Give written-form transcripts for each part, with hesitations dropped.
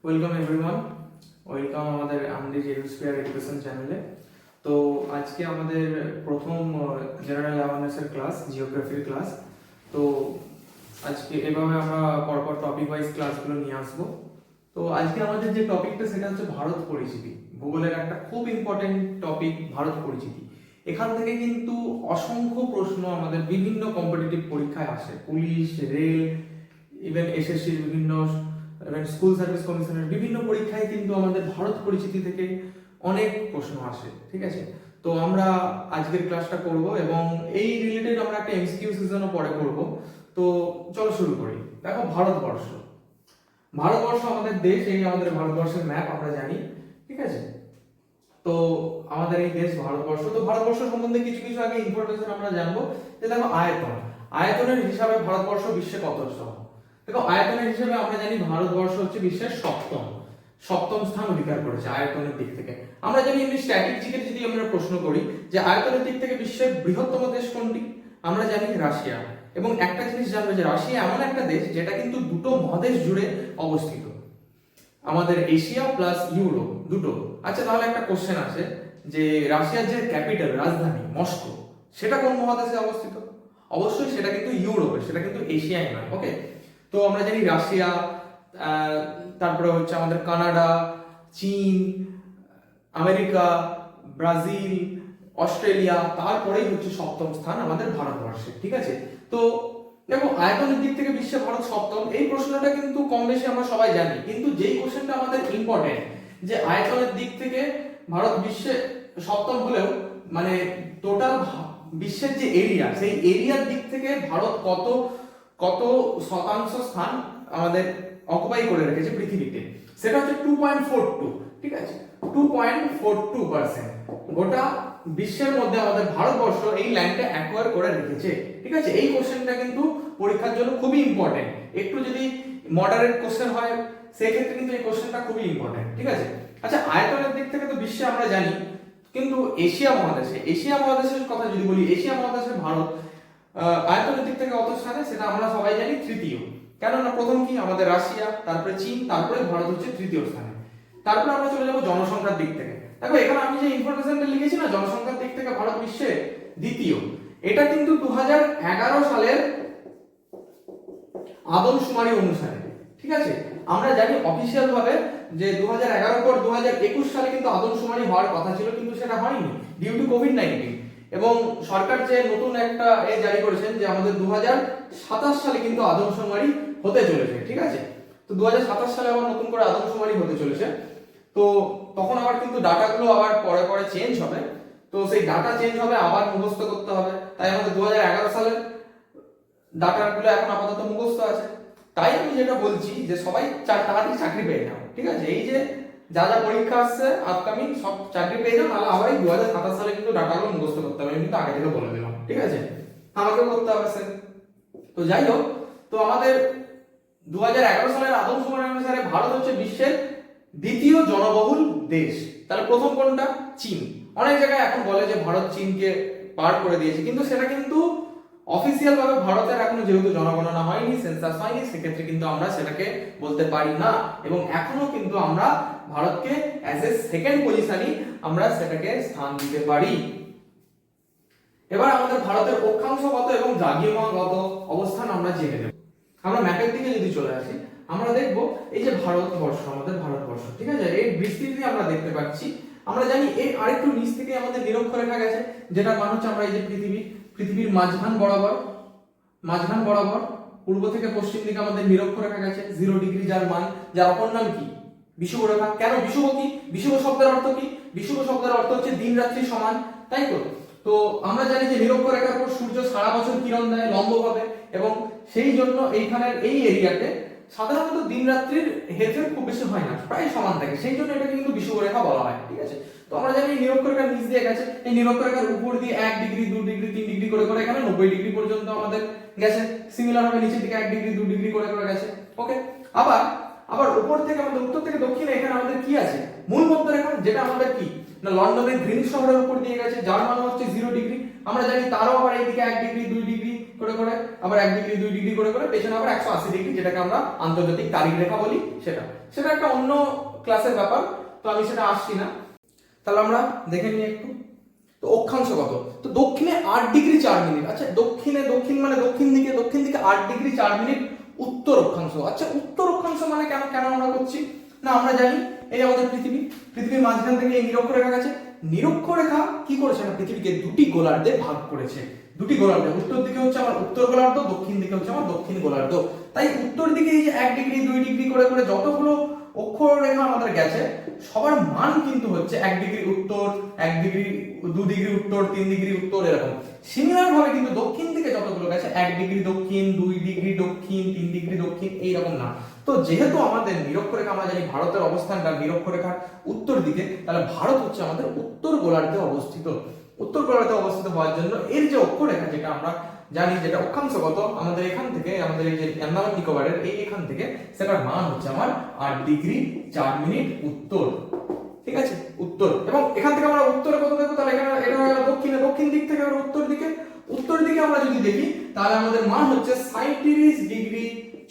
Welcome everyone, welcome আমাদের আমরিজ এডুস্ফিয়ার education চ্যানেলে। তো আজকে আমাদের প্রথম জেনারেল অ্যাওয়ারনেসের ক্লাস, জিওগ্রাফির ক্লাস। তো আজকে এভাবে আমরা পরপর টপিক ওয়াইজ ক্লাসগুলো নিয়ে আসবো। তো আজকে আমাদের যে টপিকটা সেটা হচ্ছে ভারত পরিচিতি। ভূগোলের একটা খুব ইম্পর্টেন্ট টপিক ভারত পরিচিতি। এখান থেকে কিন্তু অসংখ্য প্রশ্ন আমাদের বিভিন্ন কম্পিটিটিভ পরীক্ষায় আসে, পুলিশ, রেল, ইভেন এসএসসির বিভিন্ন, স্কুল সার্ভিস কমিশনের বিভিন্ন পরীক্ষায় কিন্তু আমাদের ভারত পরিচিতি থেকে অনেক প্রশ্ন আসে। ঠিক আছে, তো আমরা আজকের ক্লাসটা করব এবং এই রিলেটেড আমরা একটা এমসিকিউ সিজনও পরে করব। তো চলো শুরু করি। দেখো, ভারতবর্ষ ভারতবর্ষ আমাদের দেশ, এই আমাদের ভারতবর্ষের ম্যাপ আমরা জানি। ঠিক আছে, তো আমাদের এই দেশ ভারতবর্ষ। তো ভারতবর্ষ সম্বন্ধে কিছু কিছু আগে ইনফরমেশন আমরা জানবো। যে দেখো, আয়তনের হিসাবে ভারতবর্ষ বিশ্বে কত স্থান। দেখো, আয়তনের হিসাবে আমরা জানি ভারতবর্ষ হচ্ছে বিশ্বের সপ্তম স্থান অধিকার করেছে আয়তনের দিক থেকে। আমরা জানি এমনি স্ট্যাটিস্টিকের যদি আমরা প্রশ্ন করি যে আয়তনের দিক থেকে বিশ্বের বৃহত্তম দেশ কোনটি, আমরা জানি রাশিয়া। এবং একটা জিনিস জানবো যে রাশিয়া এমন একটা দেশ যেটা কিন্তু দুটো মহাদেশ জুড়ে অবস্থিত, আমাদের এশিয়া প্লাস ইউরোপ দুটো। আচ্ছা, তাহলে একটা কোশ্চেন আছে যে রাশিয়ার যে ক্যাপিটাল, রাজধানী মস্কো, সেটা কোন মহাদেশে অবস্থিত? অবশ্যই সেটা কিন্তু ইউরোপে, সেটা কিন্তু এশিয়ায় নয়। ওকে, তো আমরা জানি রাশিয়া, তারপরে হচ্ছে আমাদের কানাডা, চীন, আমেরিকা, ব্রাজিল, অস্ট্রেলিয়া, তারপরেই হচ্ছে সপ্তম স্থান আমাদের ভারতবর্ষে। ঠিক আছে, তো দেখো, আয়তনের দিক থেকে বিশ্বে ভারত সপ্তম, এই প্রশ্নটা কিন্তু কম বেশি আমরা সবাই জানি। কিন্তু যেই কোশ্চেনটা আমাদের ইম্পর্টেন্ট, যে আয়তনের দিক থেকে ভারত বিশ্বে সপ্তম হলেও মানে টোটাল বিশ্বের যে এরিয়া, সেই এরিয়ার দিক থেকে ভারত কত কত শতাংশ স্থান আমাদের অকুপাই করে রেখেছে পৃথিবীতে, সেটা হচ্ছে 2.42। ঠিক আছে, 2.42% গোটা বিশ্বের মধ্যে আমাদের ভারতবর্ষ এই ল্যান্ডটা অ্যাকোয়ার করে রেখেছে। ঠিক আছে, এই কোশ্চেনটা কিন্তু পরীক্ষার জন্য খুবই ইম্পর্টেন্ট। একটু যদি মডারেট কোশ্চেন হয় সেই ক্ষেত্রে কিন্তু এই কোশ্চেনটা খুবই ইম্পর্টেন্ট। ঠিক আছে, আচ্ছা, আয়তনের দিক থেকে তো বিশ্বে আমরা জানি, কিন্তু এশিয়া মহাদেশের কথা যদি বলি, এশিয়া মহাদেশে ভারত আয়তনের দিক থেকে কত স্থানে সেটা আমরা সবাই জানি তৃতীয়। কেননা প্রথম কি আমাদের রাশিয়া, তারপরে চীন, তারপরে ভারত হচ্ছে তৃতীয় স্থানে। তারপরে আমরা চলে যাবো জনসংখ্যার দিক থেকে। দেখো, এখানে আমি যে ইনফরমেশনটা লিখেছি না, জনসংখ্যার দিক থেকে ভারত বিশ্বে দ্বিতীয়। এটা কিন্তু 2011 সালের আদমশুমারি অনুসারে। ঠিক আছে, আমরা জানি অফিসিয়াল ভাবে যে 2011 পর 2021 সালে কিন্তু আদমশুমারি হওয়ার কথা ছিল, কিন্তু সেটা হয়নি ডিউ টু কোভিড-19। এবং সরকার যে নতুন একটা জারি করেছেন যে আমাদের 2027 সালে কিন্তু আদমশুমারি হতে চলেছে। ঠিক আছে, তো 2027 সালে আবার নতুন করে আদমশুমারি হতে চলেছে। তো তখন আবার কিন্তু ডাটাগুলো আবার পরে পরে চেঞ্জ হবে। তো সেই ডাটা চেঞ্জ হবে, আবার মুখস্থ করতে হবে। তাই আমাদের 2011 সালের ডাটাগুলো এখন আপাতত মুখস্থ আছে। তাই আমি যেটা বলছি যে সবাই তাড়াতাড়ি চাকরি পেয়ে যাও। ঠিক আছে, এই যে যা যা পরীক্ষা আসছে আপকামিং, সব চাকরি পেয়ে যাও, নাহলে আবার 2027 সালে কিন্তু ডাটাগুলো মুখস্থ করতে হবে। আমি কিন্তু আগে থেকে বলে দিলাম। ঠিক আছে, আমাকেও করতে হবে স্যার। তো যাই হোক, তো আমাদের 2011 সালের আদমশুমারি অনুসারে ভারত হচ্ছে বিশ্বের দ্বিতীয় জনবহুল দেশ। তাহলে প্রথম কোনটা? চীন। অনেক জায়গায় এখন বলে যে ভারত চীনকে পার করে দিয়েছে, কিন্তু সেটা কিন্তু অফিসিয়াল ভাবে ভারতের এখনো যেহেতু জনগণনা হয়নি, সেন্সাস হয়নি, সেক্ষেত্রে কিন্তু আমরা সেটাকে বলতে পারি না। এবং এখনো কিন্তু আমরা ভারতকে অ্যাজ এ সেকেন্ড পজিশনই আমরা সেটাকে স্থান দিতে পারি। এবার আমাদের ভারতের অক্ষাংশগত এবং দ্রাঘিমাগত অবস্থান আমরা জেনে নেব। আমরা ম্যাপের দিকে যদি চলে আসি, আমরা দেখব এই যে ভারতবর্ষ, আমাদের ভারতবর্ষ। ঠিক আছে, এই বিস্তৃতি আমরা দেখতে পাচ্ছি। আমরা জানি এই আরেকটু নিচ থেকে আমাদের নিরক্ষরেখা গেছে, যেটা মান হচ্ছে আমরা এই যে পৃথিবীর মাঝখান বরাবর পূর্ব থেকে পশ্চিম দিকে আমাদের নিরক্ষরেখা গেছে 0 ডিগ্রি, যার মান, যার অপর নাম কি? বিষুবরেখা। কেন বিষুব? কি বিষুব শব্দের অর্থ কি? বিষুব শব্দের অর্থ হচ্ছে দিন রাত্রি সমান, তাই তো? তো আমরা জানি যে নিরক্ষরেখার উপর সূর্য সারা বছর কিরণ দেয় লম্বভাবে, এবং সেই জন্য এইখানের এই এরিয়াতে সাধারণত দিন রাত্রির হেরফের খুব বেশি হয় না, প্রায় সমান থাকে, সেই জন্য এটাকে কিন্তু বিষুবরেখা বলা হয়। ঠিক আছে, তো আমরা জানি নিরক্ষরেখার নিচ দিয়ে গেছে, এই নিরক্ষরেখার উপর দিয়ে 1 ডিগ্রি 2 ডিগ্রি 3 ডিগ্রি করে করে এখানে 90 ডিগ্রি পর্যন্ত আমাদের গেছে। সিমিলার ভাবে নিচের দিকে 1 ডিগ্রি 2 ডিগ্রি করে করে গেছে। ওকে, আবার উপর থেকে আমাদের উত্তর থেকে দক্ষিণে এখানে আমাদের কি আছে? মূল মধ্যরেখা, যেটা আমাদের কি না লন্ডনের গ্রিনিচ শহরের উপর দিয়ে গেছে, যার মান হচ্ছে 0 ডিগ্রি। আমরা জানি তারও আবার এইদিকে 1 ডিগ্রি 2 ডিগ্রি করে করে, আবার 1 ডিগ্রি 2 ডিগ্রি করে করে, পেছনে আবার 180 ডিগ্রি, যেটাকে আমরা আন্তর্জাতিক তারিখ রেখা বলি, সেটা একটা অন্য ক্লাসের ব্যাপার, তো আমি সেটা আসছি না। তাহলে আমরা দেখে নিই একটু। তো অক্ষাংশ কত? তো দক্ষিণে 8 ডিগ্রি 4 মিনিট। আচ্ছা, দক্ষিণ মানে দক্ষিণ দিকে 8 ডিগ্রি 4 মিনিট উত্তর অক্ষাংশ। আচ্ছা, উত্তর অক্ষাংশ মানে কেন আমরা করছি না, আমরা জানি এই আমাদের পৃথিবীর মাঝখান থেকে এই নিরক্ষরেখা গেছে। নিরক্ষরেখা কি করেছে না, পৃথিবীকে দুটি গোলার্ধে ভাগ করেছে। দুটি গোলার্ধে, উত্তর দিকে হচ্ছে আমার উত্তর গোলার্ধ, দক্ষিণ দিকে হচ্ছে আমার দক্ষিণ গোলার্ধ। তাই উত্তর দিকে এই যে 1 ডিগ্রি 2 ডিগ্রি করে করে যতগুলো অক্ষরেখা আমাদের গেছে, সবার মান কিন্তু হচ্ছে 1 ডিগ্রি উত্তর, 1 ডিগ্রি 2 ডিগ্রি উত্তর, 3 ডিগ্রি উত্তর, এরকম। সিমিলার ভাবে কিন্তু দক্ষিণ দিকে যতগুলো গেছে 1 ডিগ্রি দক্ষিণ, 2 ডিগ্রি দক্ষিণ, 3 ডিগ্রি দক্ষিণ, এইরকম না। তো যেহেতু আমাদের নিরক্ষরেখা, আমরা জানি ভারতের অবস্থানটা নিরক্ষরেখার উত্তর দিকে, তাহলে ভারত হচ্ছে আমাদের উত্তর গোলার্ধে অবস্থিত। উত্তর গোলার্ধে অবস্থিত হওয়ার জন্য এর যে অক্ষরেখা, যেটা আমরা জানি, যেটা অক্ষাংশগত, আমাদের এখান থেকে, আমাদের এই যে আন্দামান নিকোবরের এখান থেকে, সেটার মান হচ্ছে আমার 8 ডিগ্রি 4 মিনিট উত্তর। ঠিক আছে, উত্তর। এবং এখান থেকে আমরা উত্তরে কত দেখবো, তাহলে এখানে এটা হলো দক্ষিণ দিক থেকে আমরা উত্তর দিকে আমরা যদি দেখি, তাহলে আমাদের মান হচ্ছে 37 ডিগ্রি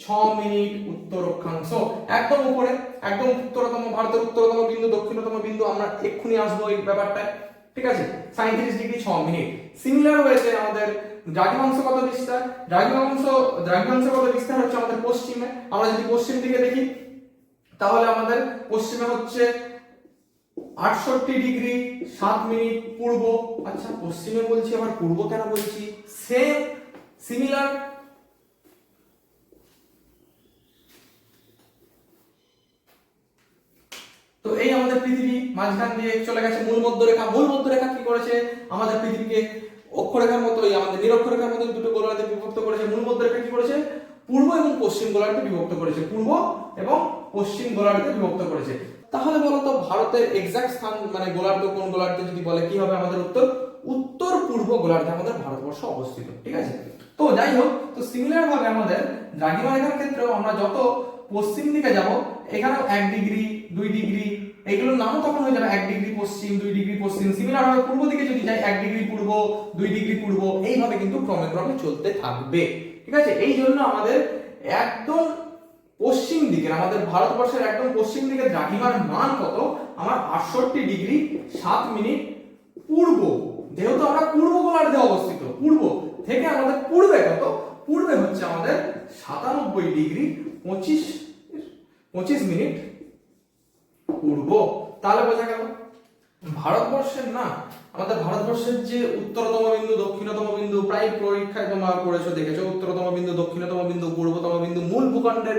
6 মিনিট উত্তর অক্ষাংশ। একদম উপরে, একদম উত্তরতম, ভারতের উত্তরতম বিন্দু, দক্ষিণতম বিন্দু, আমরা এক্ষুনি আসবো এই ব্যাপারটায়। ঠিক আছে, 37 ডিগ্রি 6 মিনিট। সিমিলার হয়েছে আমাদের দ্রাঘিমাংশগত বিস্তার। দ্রাঘিমাংশগত বিস্তার হচ্ছে আমাদের পশ্চিমে। আমরা যদি পশ্চিম দিকে দেখি, তাহলে আমাদের পশ্চিমে হচ্ছে 68 ডিগ্রি 7 মিনিট পূর্ব। আচ্ছা, পশ্চিমে বলছি, আবার পূর্ব কেন বলছি? Same, similar. তো এই আমাদের পৃথিবী মাঝখান দিয়ে চলে গেছে মূল মধ্যরেখা কি করেছে, আমাদের পৃথিবীকে অক্ষরেখার মতো, আমাদের নিরক্ষরেখার মতো দুটো গোলার্ধে বিভক্ত করেছে। মূল মধ্যরেখা কি করেছে, পূর্ব এবং পশ্চিম গোলার্ধে বিভক্ত করেছে। পূর্ব এবং পশ্চিম গোলার্ধে বিভক্ত করেছে। তাহলে বলতো ভারতের এক্সাক্ট স্থান, মানে গোলার্ধ কোন গোলার্ধে যদি বলে, কি হবে আমাদের উত্তর? উত্তর পূর্ব গোলার্ধে আমাদের ভারতবর্ষ অবস্থিত। ঠিক আছে, তো যাই হোক, তো সিমিলার ভাবে আমাদের দ্রাঘিমা রেখার ক্ষেত্রেও আমরা যত পশ্চিম দিকে যাব, এখানেও 1 ডিগ্রি 2 ডিগ্রি, এগুলোর নামও তখন হয়ে যাবে 1 ডিগ্রি পশ্চিম, 2 ডিগ্রি পশ্চিম। সিমিলার ভাবে পূর্ব দিকে যদি যাই, 1 ডিগ্রি পূর্ব, 2 ডিগ্রি পূর্ব, এইভাবে কিন্তু ক্রমে ক্রমে চলতে থাকবে। ঠিক আছে, এই জন্য আমাদের একদম পশ্চিম দিকে, আমাদের ভারতবর্ষের একদম পশ্চিম দিকে দ্রাঘিমার মান কত, আমার 68 ডিগ্রি 7 মিনিট পূর্ব। যেহেতু আমরা পূর্ব গোলার্ধে অবস্থিত, পূর্ব থেকে আমাদের পূর্বে কত, পূর্বে হচ্ছে আমাদের 97 ডিগ্রি 25 মিনিট পূর্ব। তাহলে বোঝা গেল ভারতবর্ষের না, আমাদের ভারতবর্ষের যে উত্তরতম বিন্দু, দক্ষিণতম বিন্দু, প্রায় পরীক্ষায় তোমরা পড়েছো, দেখেছো, উত্তরতম বিন্দু, দক্ষিণতম বিন্দু, পূর্বতম বিন্দু, মূল ভূখণ্ডের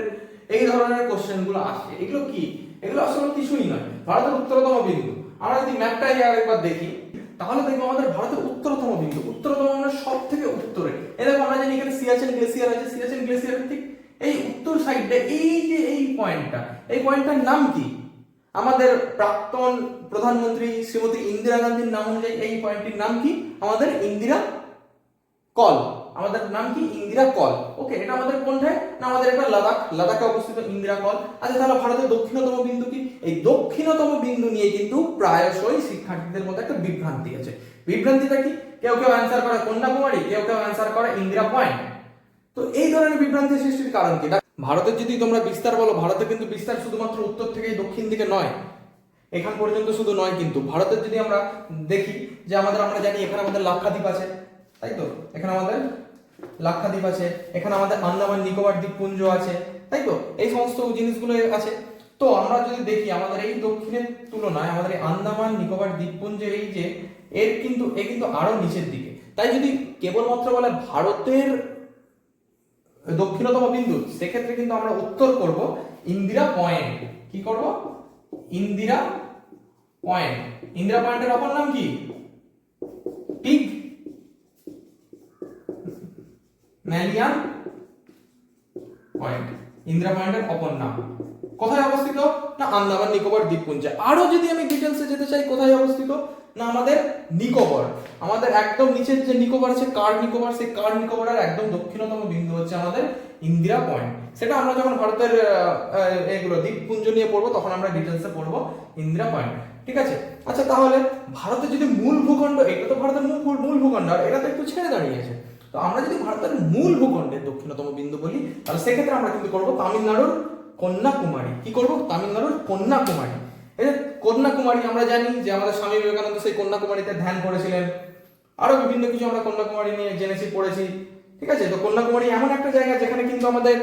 এই ধরনের কোশ্চেন গুলো আসে। এগুলো কি? এগুলো আসলে কিছুই নয়, ভারতের উত্তরতম বিন্দু। আমরা যদি ম্যাপটা আরেকবার দেখি, তাহলে দেখবো আমাদের ভারতের উত্তরতম বিন্দু, উত্তরতম মানে সব থেকে উত্তরে। এই দেখো, আমরা জানি এখানে সিয়াচেন গ্লেসিয়ার আছে, সিয়াচেন গ্লেসিয়ারের ঠিক এই উত্তর সাইডে এই যে এই পয়েন্টটার নাম কি? আমাদের প্রাক্তন প্রধানমন্ত্রী শ্রীমতী ইন্দিরা গান্ধীর নাম অনুযায়ী এই পয়েন্টটির নাম কি? আমাদের ইন্দিরা কল। আমাদের নাম কি? ইন্দিরা কল। ওকে, এটা আমাদের কোনটায় না, আমাদের এটা লাদাখে অবস্থিত ইন্দিরা কল। আচ্ছা, তাহলে ভারতের দক্ষিণতম বিন্দু কি? এই দক্ষিণতম বিন্দু নিয়ে কিন্তু প্রায়শই শিক্ষার্থীদের মধ্যে একটা বিভ্রান্তি আছে। বিভ্রান্তিটা কি? কেউ অ্যান্সার করে কন্যাকুমারী, কেউ অ্যান্সার করে ইন্দিরা পয়েন্ট। তো এই ধরনের বিভ্রান্তি সৃষ্টির কারণ কি? ভারতের যদি তোমরা বিস্তার বলো, ভারতে কিন্তু বিস্তার শুধুমাত্র উত্তর থেকে দক্ষিণ দিকে নয়, এখান পর্যন্ত শুধু নয়। কিন্তু ভারতের যদি আমরা দেখি যে আমরা জানি এখানে আমাদের লাক্ষাদ্বীপ আছে, তাই তো? এখানে আমাদের লাক্ষাদ্বীপ আছে, এখানে আমাদের আন্দামান নিকোবর দ্বীপপুঞ্জ আছে, তাই তো? এই সমস্ত জিনিসগুলো আছে। তো আমরা যদি দেখি আমাদের এই দক্ষিণের তুলনায় আমাদের এই আন্দামান নিকোবর দ্বীপপুঞ্জের এই যে এ কিন্তু আরো নিচের দিকে। তাই যদি কেবলমাত্র বলে ভারতের দক্ষিণতম বিন্দু, সেক্ষেত্রে কিন্তু আমরা উত্তর করব ইন্দিরা পয়েন্ট। কি করব? ইন্দিরা পয়েন্ট। ইন্দিরা পয়েন্টের অপর নাম কি? Pig ম্যালিয়ান point. ইন্দিরা পয়েন্টের অপর নাম। কোথায় অবস্থিত? না আন্দামান নিকোবর দ্বীপপুঞ্জে। আরো যদি আমি ডিটেইলসে যেতে চাই, কোথায় অবস্থিত? না আমাদের নিকোবর, আমাদের একদম নিচের যে নিকোবর আছে, কার নিকোবর, সেই কার নিকোবরের একদম দক্ষিণতম বিন্দু হচ্ছে আমাদের ইন্দিরা পয়েন্ট। সেটা আমরা যখন ভারতের এগুলো দ্বীপপুঞ্জ নিয়ে পড়বো, তখন আমরা ডিটেইলসে পড়বো ইন্দিরা পয়েন্ট। ঠিক আছে, আচ্ছা, তাহলে ভারতের যদি মূল ভূখণ্ড, এটা তো ভারতের মূল ভূখণ্ড, আর এটা তো একটু ছেড়ে দাঁড়িয়েছে। তো আমরা যদি ভারতের মূল ভূখণ্ডের দক্ষিণতম বিন্দু বলি, তাহলে সেক্ষেত্রে আমরা কিন্তু করবো তামিলনাড়ুর কন্যাকুমারী। কি করব? তামিলনাড়ুর কন্যাকুমারী। এই যে কন্যাকুমারী, আমরা জানি যে আমাদের স্বামী বিবেকানন্দ সেই কন্যাকুমারীতে ধ্যান করেছিলেন। আরো বিভিন্ন কিছু আমরা কন্যাকুমারী নিয়ে জেনেছি, পড়েছি। ঠিক আছে, তো কন্যাকুমারী এমন একটা জায়গা যেখানে কিন্তু আমাদের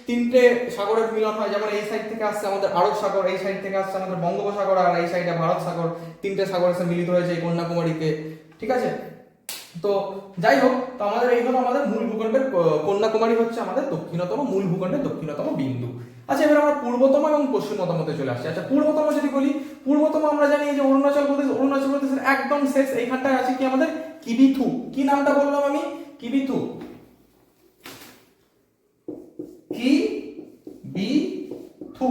তিনটে সাগরের মিলন হয়। যেমন এই সাইড থেকে আসছে আমাদের আরব সাগর, এই সাইড থেকে আসছে আমাদের বঙ্গোপসাগর, আর এই সাইডে ভারত সাগর। তিনটে সাগর এসে মিলিত হয়েছে এই কন্যাকুমারীতে। ঠিক আছে, তো যাই হোক, তো আমাদের এই হলো আমাদের মূল ভূখণ্ডের, কন্যাকুমারী হচ্ছে আমাদের দক্ষিণতম, মূল ভূখণ্ডের দক্ষিণতম বিন্দু। আচ্ছা, এবার আমরা পূর্বতম এবং পশ্চিমতমতে চলে আসছি। আচ্ছা, পূর্বতম যদি বলি, পূর্বতম আমরা জানি এই যে অরুণাচল প্রদেশ, অরুণাচল প্রদেশের একদম শেষ এইখানটায় আছে কি আমাদের কিবিথু। কি নামটা বললাম আমি? কিবিথু। কিবিথু,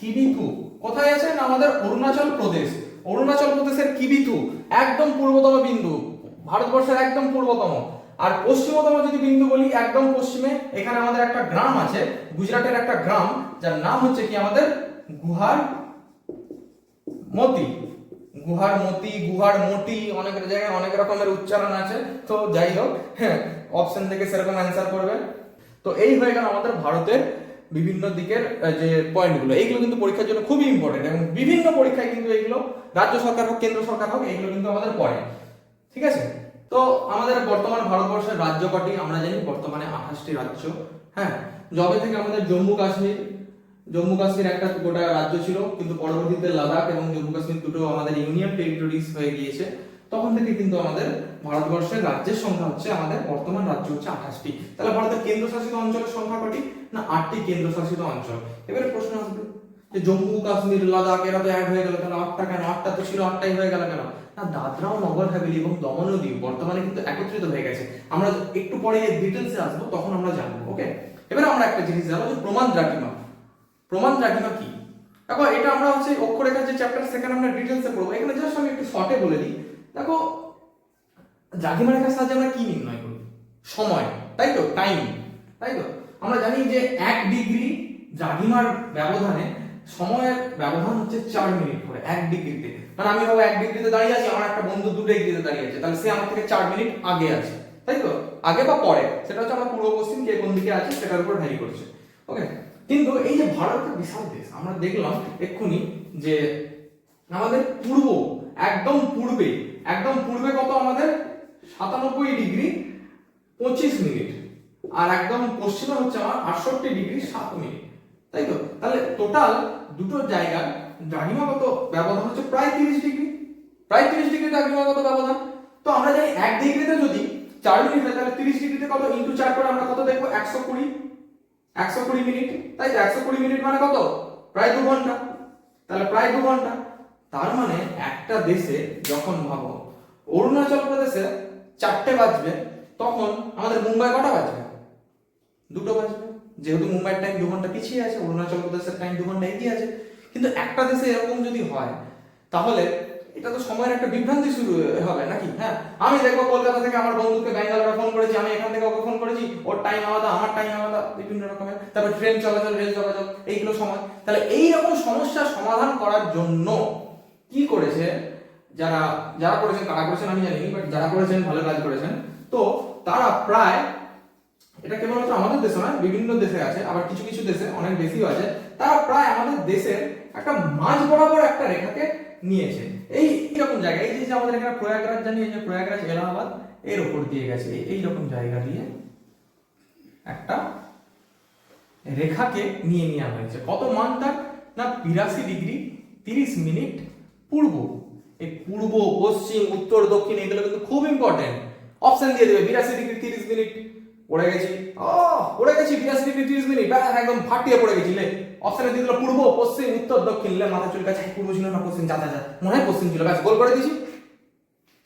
কিবিথু কোথায় আছে? না আমাদের অরুণাচল প্রদেশ। অরুণাচল প্রদেশের কিবিথু একদম পূর্বতম বিন্দু, ভারতবর্ষের একদম পূর্বতম। আর পশ্চিমতম যদি বিন্দু বলি, একদম পশ্চিমে এখানে আমাদের একটা গ্রাম আছে, গুজরাটের একটা গ্রাম, যার নাম হচ্ছে কি আমাদের গুহারমতি। গুহারমতি, গুহারমতি, অনেক জায়গায় অনেক রকমের উচ্চারণ আছে। তো যাই হোক, হ্যাঁ, অপশন থেকে সেরকম অ্যান্সার করবে। তো এই হয়ে গেল আমাদের ভারতের বিভিন্ন দিকের যে পয়েন্টগুলো। এইগুলো কিন্তু পরীক্ষার জন্য খুবই ইম্পর্টেন্ট, এবং বিভিন্ন পরীক্ষায় কিন্তু এইগুলো রাজ্য সরকার হোক, কেন্দ্র সরকার হোক, এইগুলো কিন্তু আমাদের পড়ে। ঠিক আছে, তো আমাদের বর্তমান ভারতবর্ষের রাজ্য কটি? আমরা জানি বর্তমানে 28টি রাজ্য। হ্যাঁ, যবে থেকে আমাদের জম্মু কাশ্মীর একটা গোটা রাজ্য ছিল, কিন্তু পরবর্তীতে লাদাখ এবং জম্মু কাশ্মীর দুটো আমাদের ইউনিয়ন টেরিটরিজ হয়ে গিয়েছে, তখন থেকে কিন্তু আমাদের ভারতবর্ষের রাজ্যের সংখ্যা হচ্ছে, আমাদের বর্তমান রাজ্য হচ্ছে 28টি। তাহলে ভারতের কেন্দ্রশাসিত অঞ্চলের সংখ্যা কটি? না 8টি কেন্দ্রশাসিত অঞ্চল। এবারে প্রশ্ন আসবে যে জম্মু কাশ্মীর লাদাখ এরা তো অ্যাড হয়ে গেল, তাহলে 8টা কেন? 8টা তো ছিল, 8টাই হয়ে গেল কেন? না, দাদরা ও নগর হাভেলি এবং দমন ও দিউ বর্তমানে কিন্তু একত্রিত হয়ে গেছে। আমরা একটু পরে ডিটেইলসে আসবো, তখন আমরা জানবো। ওকে, এবারে আমরা একটা জিনিস জানবো যে প্রমাণ দ্রাঘিমা। প্রমাণ দ্রাঘিমা কি? দেখো, এটা আমরা হচ্ছে অক্ষরেখার যে চ্যাপ্টার, সেখানে আমরা ডিটেইলসে পড়বো। এখানে জাস্ট আমি একটু শর্টে বলে দিই। দেখো, দ্রাঘিমা রেখার সাহায্যে আমরা কি নির্ণয় করি? সময়, তাই তো, টাইম, তাই তো। আমরা জানি যে 1 ডিগ্রি দ্রাঘিমার ব্যবধানে সময়ের ব্যবধান হচ্ছে 4 মিনিট করে 1 ডিগ্রিতে। মানে আমি হবো 1 ডিগ্রিতে দাঁড়িয়ে আছি, আমার একটা বন্ধু 2 ডিগ্রিতে দাঁড়িয়ে আছে, তাহলে সে আমার থেকে 4 মিনিট আগে আছে, তাই তো, আগে বা পরে, সেটা হচ্ছে আমরা পূর্ব পশ্চিম কে কোন দিকে আছে সেটার উপর ভ্যারি করছে। ওকে, কিন্তু এই যে ভারতের বিশাল দেশ, আমরা দেখলাম এক্ষুনি যে আমাদের একদম পূর্বে কত আমাদের 97 ডিগ্রি 25 মিনিট, আর একদম পশ্চিমে হচ্ছে আমার 68 ডিগ্রি 7 মিনিট, তাই তো। তাহলে টোটাল দুটো জায়গার দ্রাঘিমাগত ব্যবধান হচ্ছে প্রায় 30 ডিগ্রি, দ্রাঘিমাগত ব্যবধান। তো আমরা জানি 1 ডিগ্রিতে যদি 4 মিনিট হয়, তাহলে 30 ডিগ্রিতে কত ইনটু 4 করে আমরা কত দেখবো? 120 মিনিট, তাই তো। 120 মিনিট মানে কত? প্রায় 2 ঘন্টা। তাহলে প্রায় 2 ঘন্টা। তার মানে একটা দেশে যখন ভাবো অরুণাচল প্রদেশে 4টে বাজবে, তখন আমাদের মুম্বাই কটা বাজবে? 2টো বাজবে। যেহেতু মুম্বাইয়ের টাইম 2 ঘন্টা পিছিয়ে আছে, অরুণাচল প্রদেশের টাইম 2 ঘন্টা এগিয়ে আছে। কিন্তু একটা দেশে এরকম যদি হয়, তাহলে এটা তো সময়ের একটা বিভ্রান্তি শুরু হবে নাকি? হ্যাঁ, আমি দেখবো কলকাতা থেকে আমার বন্ধুকে ব্যাঙ্গালোরে ফোন করেছি, আমি এখান থেকে ওকে ফোন করেছি, ওর টাইম আলাদা, আমার টাইম আলাদা, বিভিন্ন রকমের। তারপর ট্রেন চলাচল, রেল চলাচল, এইগুলো সময়। তাহলে এই রকম সমস্যা সমাধান করার জন্য কি করেছে যারা করেছেন, কারা করেছেন আমি জানি, বাট যারা করেছেন ভালো কাজ করেছেন। তো তারা প্রায়, এটা কেবলমাত্র আমাদের দেশে নয়, বিভিন্ন দেশে আছে, আবার কিছু কিছু দেশে অনেক বেশিও আছে, তারা প্রায় আমাদের দেশের একটা মাঝ বরাবর একটা রেখাকে নিয়েছে। এইরকম জায়গা, এই যে আমাদের এখানে প্রয়াগরাজ জানি, এই যে প্রয়াগরাজ এলাহাবাদ, এর উপর দিয়ে গেছে এইরকম জায়গা দিয়ে একটা রেখাকে নিয়ে নেওয়া হয়েছে। কত মান তার? না 82 ডিগ্রি 30 মিনিট পূর্ব। এই পূর্ব, পশ্চিম, উত্তর, দক্ষিণ এগুলো কিন্তু খুব ইম্পর্টেন্ট। অপশন দিয়ে দেবে 82 ডিগ্রি 30 মিনিট। পড়ে গেছি 82 ডিগ্রি 30 মিনিট, একদম ফাটিয়ে পড়ে গেছি। অপশনে দিয়ে দিল পূর্ব, পশ্চিম, উত্তর, দক্ষিণ। মাথা চুল কাছে, পূর্ব ছিল না পশ্চিম, যা মনে হয় পশ্চিম ছিল, ব্যাস গোল করে দিয়েছি,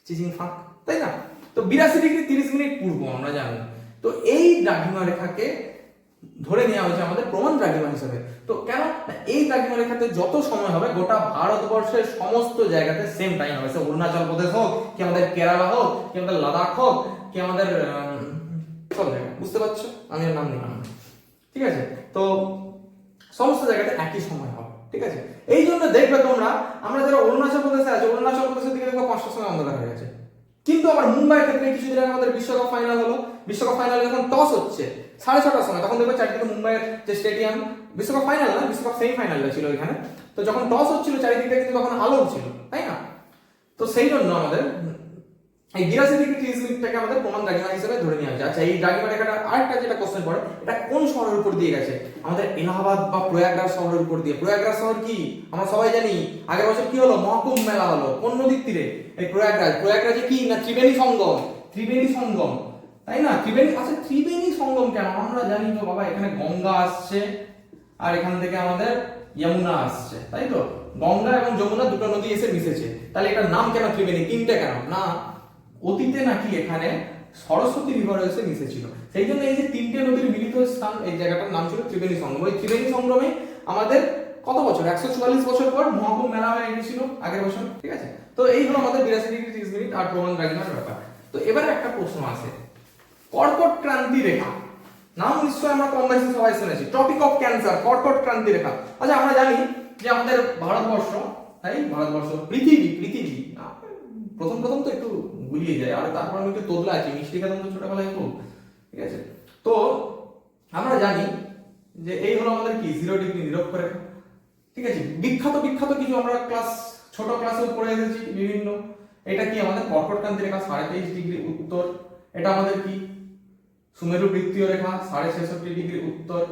চিচিং ফাঁক, তাই না? তো 82 ডিগ্রি 30 মিনিট পূর্ব আমরা জানি। তো এই দ্রাঘিমা রেখাকে ধরে নেওয়া হয়েছে আমাদের প্রমাণ দ্রাঘিমা হিসেবে। তো কেন? এই দ্রাঘিমা রেখাতে যত সময় হবে, গোটা ভারতবর্ষের সমস্ত জায়গাতে সেম টাইম হবে। সে অরুণাচল প্রদেশ হোক, কি আমাদের কেরালা হোক, কি আমাদের লাদাখ হোক, কি আমাদের সব জায়গা, বুঝতে পারছো? আমি এর নাম নিলাম, ঠিক আছে? তো সমস্ত জায়গাতে একই সময় হবে, ঠিক আছে? এই জন্য দেখবে তোমরা, আমরা যারা অরুণাচল প্রদেশে আছে, অরুণাচল প্রদেশের দিকে দেখবে 5টার সময় অন্ধকার হয়ে গেছে। কিন্তু আবার মুম্বাইয়ের ক্ষেত্রে কিছুদিন আগে আমাদের বিশ্বকাপ ফাইনাল হলো, বিশ্বকাপ ফাইনালে যখন টস হচ্ছে 6:30টার সময়, তখন দেখবে চারিদিকে মুম্বাইয়ের যে স্টেডিয়াম, বিশ্বকাপ ফাইনাল না, বিশ্বকাপ সেমিফাইনালটা ছিল এখানে, তো যখন টস হচ্ছিল চারিদিকে কিন্তু তখন আলো ছিল, তাই না? তো সেই জন্য আমাদের এই 82° 30 মিনিটটাকে আমাদের প্রমাণ দ্রাঘিমা হিসেবে ধরে নেওয়া হয়েছে। আচ্ছা, এই দ্রাঘিমা রেখাটা আরেকটা যেটা কোশ্চেন পড়ে, এটা কোন শহরের উপর দিয়ে গেছে? আমাদের এলাহাবাদ বা প্রয়াগরাজ শহরের উপর দিয়ে। প্রয়াগরাজ শহর কি আমরা সবাই জানি, আগের বছর কি হলো, মহাকুম্ভ মেলা হলো কোন নদীর তীরে? এই প্রয়াগরাজ। প্রয়াগরাজে কি না ত্রিবেণী সঙ্গম, ত্রিবেণী সঙ্গম, তাই না? ত্রিবেণী, আচ্ছা ত্রিবেণী সঙ্গম কেন? আমরা জানি তো বাবা, এখানে গঙ্গা আসছে আর এখান থেকে আমাদের যমুনা আসছে, তাই তো? গঙ্গা এবং যমুনা দুটো নদী এসে মিশেছে, তাহলে এটার নাম কেন ত্রিবেণী? তিনটে কেন না? অতীতে নাকি এখানে সরস্বতী রিভার এসে মিশেছিল, সেই জন্য এই যে তিনটে নদীর মিলিত স্থান, এই জায়গাটার নাম ছিল ত্রিবেণী সঙ্গম। ওই ত্রিবেণী সঙ্গমে আমাদের কত বছর, 144 বছর পর মহাকুম্ভ মেলা হয়ে গেছিল আগের বছর, ঠিক আছে? তো এই হলো আমাদের 82° 30 মিনিট আর প্রমাণ দ্রাঘিমার ব্যাপার। তো এবারে একটা প্রশ্ন আছে, কর্কট ক্রান্তি রেখা নাম নিশ্চয় আমরা কম বেশি সবাই শুনেছি, টপিক অফ ক্যান্সার, কর্কট ক্রান্তি রেখা। আচ্ছা, আমরা জানি যে আমাদের ভারতবর্ষ, তাই ভারতবর্ষ, পৃথিবী, প্রথম প্রথম তো একটু গুলিয়ে যায়, আর তারপর আমি একটু তোদলা আছি, মিষ্টি খেতাম তো ছোটবেলায় খুব, ঠিক আছে? তো আমরা জানি যে এই হলো আমাদের কি 0° নিরক্ষরেখা, ঠিক আছে? বিখ্যাত বিখ্যাত কিছু আমরা ছোট ক্লাসেও পড়ে এসেছি বিভিন্ন। এটা কি আমাদের কর্কট ক্রান্তি রেখা 23.5° উত্তর। এটা আমাদের কি সুমেরু বৃত্তীয় রেখা 66.5° উত্তর।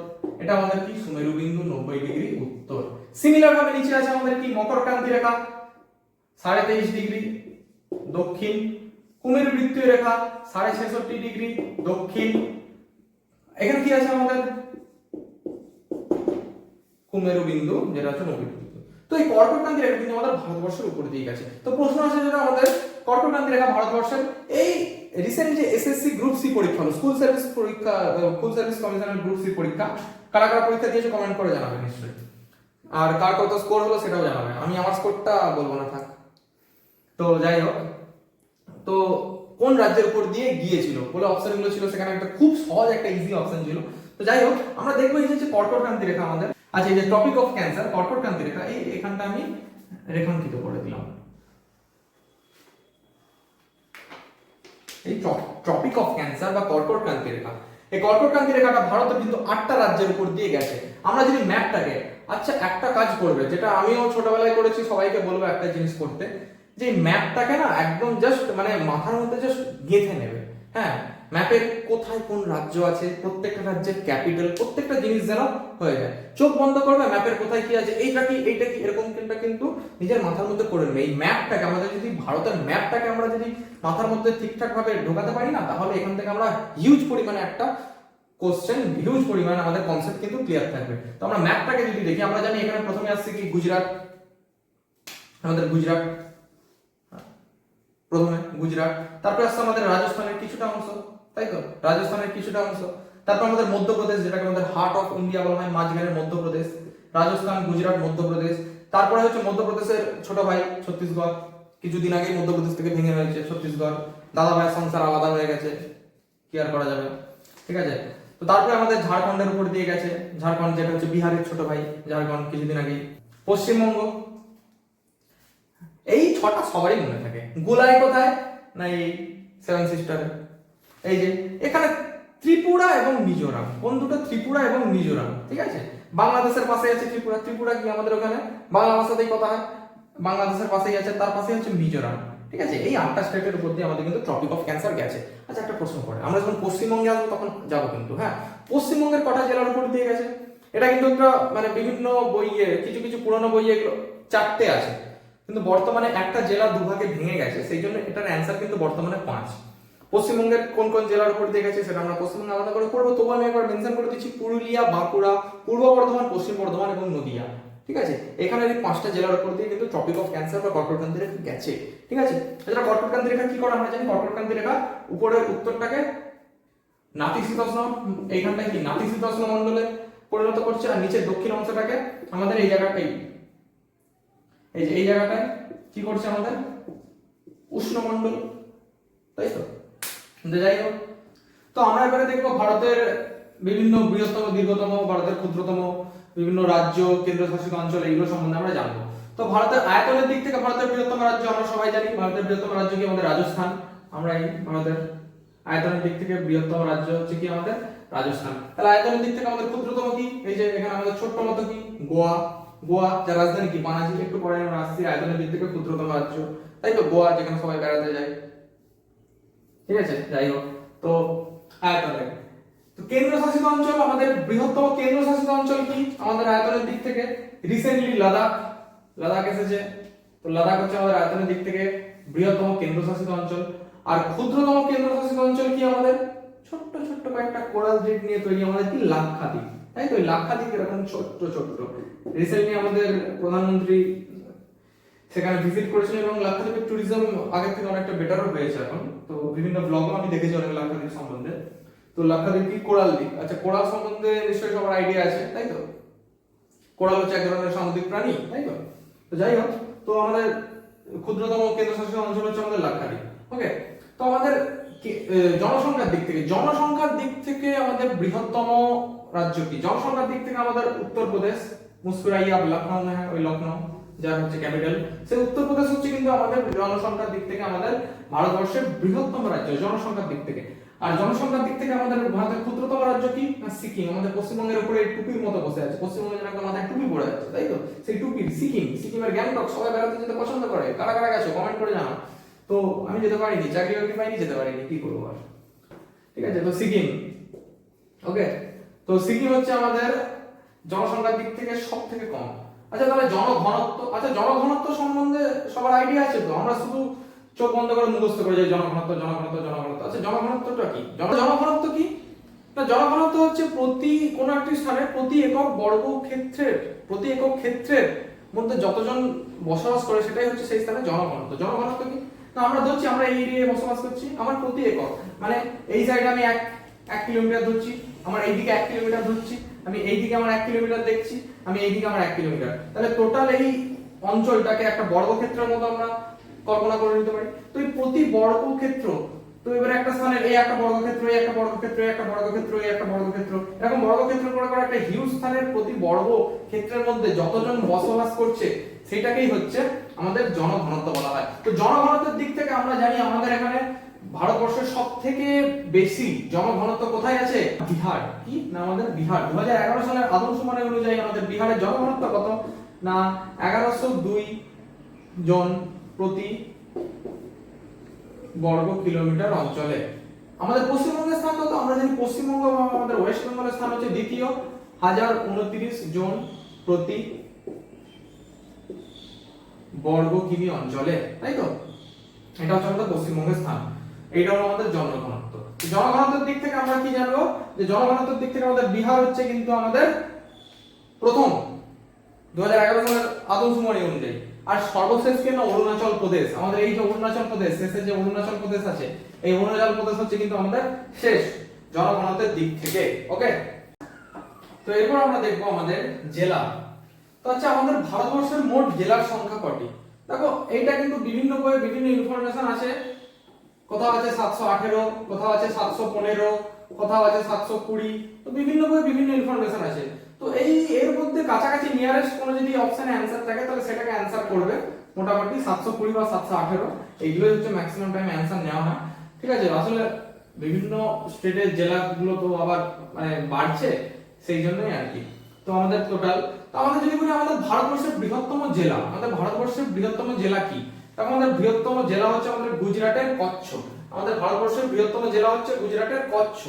এটা আমাদের কি সুমেরু বিন্দু 90° উত্তর। সিমিলার ভাবে নিচে আছে আমাদের কি মকর ক্রান্তি রেখা 23.5° দক্ষিণ। কুমেরু বৃত্তীয় রেখা 66.5° দক্ষিণ। এখানে কি আছে আমাদের কুমেরু বিন্দু, যেটা হচ্ছে 90°। তো এই কর্কট ক্রান্তি রেখা কিন্তু আমাদের ভারতবর্ষের উপর দিয়ে গেছে। তো প্রশ্ন আসে যেটা আমাদের কর্কট ক্রান্তি রেখা ভারতবর্ষের, এই রিসেন্ট যে এসএসসি গ্রুপ সি পরীক্ষা হলো, স্কুল সার্ভিস পরীক্ষা, স্কুল সার্ভিস কমিশনের গ্রুপ সি পরীক্ষা, কারা কারা পরীক্ষা দিয়েছে কমেন্ট করে জানাবেন নিশ্চয়ই, আর কার কত স্কোর হলো সেটাও জানাবেন। আমি আমার স্কোরটা বলবো না, থাক। তো যাই হোক, তো কোন রাজ্যের উপর দিয়ে গিয়েছিল বলে অপশনগুলো ছিল, সেখানে একটা খুব সহজ একটা ইজি অপশন ছিল। তো যাই হোক, আমরা দেখবো এই যে কর্কট ক্রান্তি রেখা আমাদের। আচ্ছা, এই যে টপিক অফ ক্যান্সার, কর্কট ক্রান্তি রেখা, এই এখানটা আমি রেখাঙ্কিত করে দিলাম। এই টপিক অফ ক্যান্সার বা কর্কট ক্রান্তি রেখা, এই কর্কট ক্রান্তি রেখাটা ভারতের কিন্তু 8টা রাজ্যের উপর দিয়ে গেছে। আমরা যদি ম্যাপটাকে, আচ্ছা একটা কাজ করবে, যেটা আমিও ছোটবেলায় করেছি, সবাইকে বলবো একটা জিনিস করতে, যে ম্যাপটাকে না একদম জাস্ট মানে মাথার মধ্যে জাস্ট গেঁথে নেবে। হ্যাঁ, ম্যাপের কোথায় কোন রাজ্য আছে, প্রত্যেকটা রাজ্যের ক্যাপিটাল, প্রত্যেকটা জিনিস যেন হয়ে যায়। চোখ বন্ধ করবে, ম্যাপের কোথায় কি আছে, এইটা কি এরকম কিন্তু নিজের মাথার মধ্যে করে নেবে। এই ম্যাপটাকে আমাদের যদি, ভারতের ম্যাপটাকে আমরা যদি মাথার মধ্যে ঠিকঠাক ভাবে ঢোকাতে পারি না, তাহলে এখান থেকে আমরা হিউজ পরিমাণে একটা কোশ্চেন, হিউজ পরিমাণে আমাদের কনসেপ্ট কিন্তু ক্লিয়ার থাকবে। তো আমরা ম্যাপটাকে যদি দেখি, আমরা জানি এখানে প্রথমে আসছে কি গুজরাট, আমাদের গুজরাট, প্রথমে গুজরাট, তারপরে আসছে আমাদের রাজস্থানের কিছুটা অংশ, তাই তো? রাজস্থানের কিছুটা অংশ, তারপর আমাদের মধ্যপ্রদেশ, যেটাকে আমাদের হার্ট অফ ইন্ডিয়া বলা হয়, মাঝখানে মধ্যপ্রদেশ, রাজস্থান, গুজরাট, মধ্যপ্রদেশ। তারপরে হচ্ছে মধ্যপ্রদেশের ছোট ভাই ছত্তিশগড়, কিছুদিন আগেই মধ্যপ্রদেশ থেকে ভেঙে হয়েছে ছত্তিশগড়, দাদা ভাইয়ের সংসার আলাদা হয়ে গেছে, কি আর করা যাবে, ঠিক আছে? তো তারপরে আমাদের ঝাড়খণ্ডের উপর দিয়ে গেছে, ঝাড়খণ্ড যেটা হচ্ছে বিহারের ছোট ভাই, ঝাড়খণ্ড কিছুদিন আগেই। পশ্চিমবঙ্গ, এই 6টা সবারই মনে থাকে। গোলাই কোথায় না, এই 7 সিস্টারে। এই যে এখানে ত্রিপুরা এবং মিজোরাম, কোন দুটো? ত্রিপুরা এবং মিজোরাম, ঠিক আছে? বাংলাদেশের পাশে আছে ত্রিপুরা, ত্রিপুরা কি আমাদের ওখানে বাংলা ভাষাতেই কথা হয়, বাংলাদেশের পাশেই আছে, তার পাশে হচ্ছে মিজোরাম, ঠিক আছে? এই 8টা স্টেটের উপর দিয়ে আমাদের কিন্তু টপিক অফ ক্যান্সার গেছে। আচ্ছা, একটা প্রশ্ন করে, আমরা যখন পশ্চিমবঙ্গে আসবো তখন যাবো কিন্তু, হ্যাঁ, পশ্চিমবঙ্গের কটা জেলার উপর দিয়ে গেছে? এটা কিন্তু একটা মানে বিভিন্ন বইয়ে, কিছু কিছু পুরনো বইয়ে এগুলো 4টে আছে, কিন্তু বর্তমানে একটা জেলা দুভাগে ভেঙে গেছে, সেই জন্য এটার অ্যান্সার কিন্তু বর্তমানে 5। পশ্চিমবঙ্গের কোন কোন জেলার উপর দিয়ে গেছে সেটা আমরা পশ্চিমবঙ্গে আলাদা করে পড়বো, তবু আমি একবার মেনশন করে দিচ্ছি, পুরুলিয়া, বাঁকুড়া, পূর্ব বর্ধমান, পশ্চিম বর্ধমান এবং নদিয়া, ঠিক আছে? এখানে এই 5টা জেলার উপর দিয়ে কিন্তু টপিক অফ ক্যান্সার বা কর্কট ক্রান্তি রেখা গেছে, ঠিক আছে? এছাড়া কর্কট ক্রান্তি রেখা কি করে আমরা জানি, কর্কট ক্রান্তি রেখা উপরের উত্তরটাকে নাতিশীতোষ্ণ, এইখানটা কি নাতিশীতোষ্ণ মণ্ডলে পরিণত করছে, আর নিচের দক্ষিণ অংশটাকে আমাদের এই জায়গাটাই, এই যে এই জায়গাটায় কি করছে আমাদের উষ্ণমণ্ডল, তাই তো? যাই হোক, তো আমরা এবারে দেখবো ভারতের বিভিন্ন বৃহত্তম, দীর্ঘতম, ভারতের ক্ষুদ্রতম বিভিন্ন রাজ্য, কেন্দ্রশাসিত অঞ্চল, এগুলো সম্বন্ধে আমরা জানবো। তো ভারতের আয়তনের দিক থেকে ভারতের বৃহত্তম রাজ্য আমরা সবাই জানি, ভারতের বৃহত্তম রাজ্য কি আমাদের রাজস্থান। আমরা এই ভারতের আয়তনের দিক থেকে বৃহত্তম রাজ্য হচ্ছে কি আমাদের রাজস্থান। তাহলে আয়তনের দিক থেকে আমাদের ক্ষুদ্রতম কি, এই যে এখানে আমাদের ছোট্ট মতো কি গোয়া, গোয়া যার রাজধানী কি পানাজি, একটু পরে আমরা আসছি, আয়তনের দিক থেকে ক্ষুদ্রতম রাজ্য, তাই তো গোয়া, যেখানে সবাই বেড়াতে যায়, ঠিক আছে। যাই হোক, তো আয়তনের তো কেন্দ্রশাসিত অঞ্চল, আমাদের বৃহত্তম কেন্দ্রশাসিত অঞ্চল কি আমাদের আয়তনের দিক থেকে, রিসেন্টলি লাদাখ, লাদাখ এসেছে, তো লাদাখ হচ্ছে আমাদের আয়তনের দিক থেকে বৃহত্তম কেন্দ্রশাসিত অঞ্চল। আর ক্ষুদ্রতম কেন্দ্রশাসিত অঞ্চল কি আমাদের ছোট্ট ছোট্ট কয়েকটা কোরাল দ্বীপ নিয়ে তৈরি আমাদের কি লাক্ষাদ্বীপ, তাই তো। লাক্ষাদ্বীপ এরকম ছোট্ট ছোট্ট, রিসেন্টলি আমাদের প্রধানমন্ত্রী সেখানে ভিজিট করেছেন এবং লাক্ষাদ্বীপের ট্যুরিজম আগের থেকে অনেকটা বেটারও হয়েছে এখন। তো বিভিন্ন ব্লগও আমি দেখেছি অনেক লাক্ষাদ্বীপ সম্বন্ধে। তো লাক্ষাদ্বীপ কি কোরাল দ্বীপ, আচ্ছা কোরাল সম্বন্ধে নিশ্চয়ই সবার আইডিয়া আছে, তাই তো। কোরাল হচ্ছে এক ধরনের সামুদ্রিক প্রাণী, তাই তো। তো যাই হোক, তো আমাদের ক্ষুদ্রতম কেন্দ্রশাসিত অঞ্চল হচ্ছে আমাদের লাক্ষাদ্বীপ। ওকে, তো আমাদের জনসংখ্যার দিক থেকে, জনসংখ্যার দিক থেকে আমাদের বৃহত্তম রাজ্য কি, জনসংখ্যার দিক থেকে আমাদের উত্তরপ্রদেশ, মুস্কুরাইয়া লখনউ, হ্যাঁ ওই লখনউ যার হচ্ছে ক্যাপিটাল, সেই উত্তরপ্রদেশ হচ্ছে কিন্তু আমাদের জনসংখ্যার দিক থেকে আমাদের ভারতবর্ষের বৃহত্তম রাজ্য জনসংখ্যার দিক থেকে। আর জনসংখ্যার দিক থেকে আমাদের ভারতের ক্ষুদ্রতম রাজ্য কি না সিকিম, আমাদের পশ্চিমবঙ্গের উপরে টুপির মতো বসে আছে, পশ্চিমবঙ্গের যেন একটা মাথায় টুপি পড়ে আছে, তাই তো। সেই টুপির সিকিম, সিকিমের গ্যাংটক সবাই বেড়াতে যেতে পছন্দ করে, কারা কারা গেছো কমেন্ট করে জানাও। তো আমি যেতে পারিনি, চাকরি বাকরি পাইনি, যেতে পারিনি, কি করবো আর, ঠিক আছে। তো সিকিম, ওকে, তো সিকিম হচ্ছে আমাদের জনসংখ্যার দিক থেকে সব থেকে কম। আচ্ছা তাহলে জনঘনত্ব, আচ্ছা জনঘনত্ব সম্বন্ধে সবার আইডিয়া আছে তো, আমরা শুধু চোখ বন্ধ করে মুখস্থ করে যাই জনঘনত্ব জনঘনত্ব জনঘনত্ব। আচ্ছা জনঘনত্বটা কি, জনঘনত্ব কি না, জনঘনত্ব হচ্ছে প্রতি কোন একটি স্থানে প্রতি একক বর্গ ক্ষেত্রের, প্রতি একক ক্ষেত্রের মধ্যে যতজন বসবাস করে সেটাই হচ্ছে সেই স্থানে জনঘনত্ব। জনঘনত্ব কি না, আমরা ধরছি আমরা এই এরিয়ায় বসবাস করছি, আমার প্রতি একক মানে এই সাইডে আমি 1 কিলোমিটার ধরছি, আমার এইদিকে 1 কিলোমিটার ধরছি, আমি এইদিকে আমার 1 কিলোমিটার দেখছি, আমি এইদিকে আমার 1 কিলোমিটার, তাহলে টোটাল এই অঞ্চলটাকে একটা বর্গক্ষেত্রের মতো আমরা কল্পনা করে নিতে পারি। তো এই প্রতি বর্গক্ষেত্র, তো এবার একটা স্থানের এই একটা বর্গক্ষেত্র, এই একটা বর্গক্ষেত্র, এই একটা বর্গক্ষেত্র, এই একটা বর্গক্ষেত্র, এরকম বর্গক্ষেত্র করে করে একটা হিউজ স্থানের প্রতি বর্গক্ষেত্রের মধ্যে যতজন বসবাস করছে সেটাকেই হচ্ছে আমাদের জনঘনত্ব বলা হয়। তো জনঘনত্বের দিক থেকে আমরা জানি আমাদের এখানে ভারতবর্ষের সবথেকে বেশি জনঘনত্ব কোথায় আছে, বিহার, কি না আমাদের বিহার। 2011 সালের আদমশুমারি অনুযায়ী আমাদের বিহারের জনঘনত্ব কত না 1102 জন প্রতি বর্গ কিলোমিটার অঞ্চলে। আমাদের পশ্চিমবঙ্গের স্থান কত, আমরা জানি পশ্চিমবঙ্গ আমাদের ওয়েস্ট বেঙ্গলের স্থান হচ্ছে দ্বিতীয়, 1029 জন প্রতি বর্গ কিমি অঞ্চলে, তাই তো। এটা হচ্ছে আমাদের পশ্চিমবঙ্গের স্থান, এইটা হলো আমাদের জনঘনত্ব। জনঘনত্বের দিক থেকে আমরা কি জানবো, যে জনঘনত্বের দিক থেকে আমাদের বিহার হচ্ছে কিন্তু আমাদের প্রথম 2011 সালের আদমশুমারি অনুযায়ী। আর সর্বশেষ কি না অরুণাচল প্রদেশ, আমাদের এই যে অরুণাচল প্রদেশ, শেষে যে অরুণাচল প্রদেশ আছে, এই অরুণাচল প্রদেশ হচ্ছে কিন্তু আমাদের শেষ জনঘনত্বের দিক থেকে। ওকে, তো এরপর আমরা দেখবো আমাদের জেলা। তো আচ্ছা আমাদের ভারতবর্ষের মোট জেলার সংখ্যা কটি, দেখো এইটা কিন্তু বিভিন্ন বইয়ে বিভিন্ন ইনফরমেশন আছে, কোথাও আছে 718, কোথাও আছে 715, কোথাও আছে 720, তো বিভিন্ন বইয়ে বিভিন্ন ইনফরমেশন আছে। তো এই এর মধ্যে কাছাকাছি নিয়ারেস্ট কোনো যদি অপশনে অ্যানসার থাকে তাহলে সেটাকে অ্যানসার করবে। মোটামুটি 720 বা 718 এইগুলো হচ্ছে ম্যাক্সিমাম টাইম অ্যানসার নেওয়া হয়, ঠিক আছে। আসলে বিভিন্ন স্টেটের জেলাগুলো তো আবার মানে বাড়ছে, সেই জন্যই আর কি। তো আমাদের টোটাল, তো আমাদের যদি বলি আমাদের ভারতবর্ষের বৃহত্তম জেলা, আমাদের ভারতবর্ষের বৃহত্তম জেলা কি, তখন আমাদের বৃহত্তম জেলা হচ্ছে আমাদের গুজরাটের কচ্ছ। আমাদের ভারতবর্ষের বৃহত্তম জেলা হচ্ছে গুজরাটের কচ্ছ,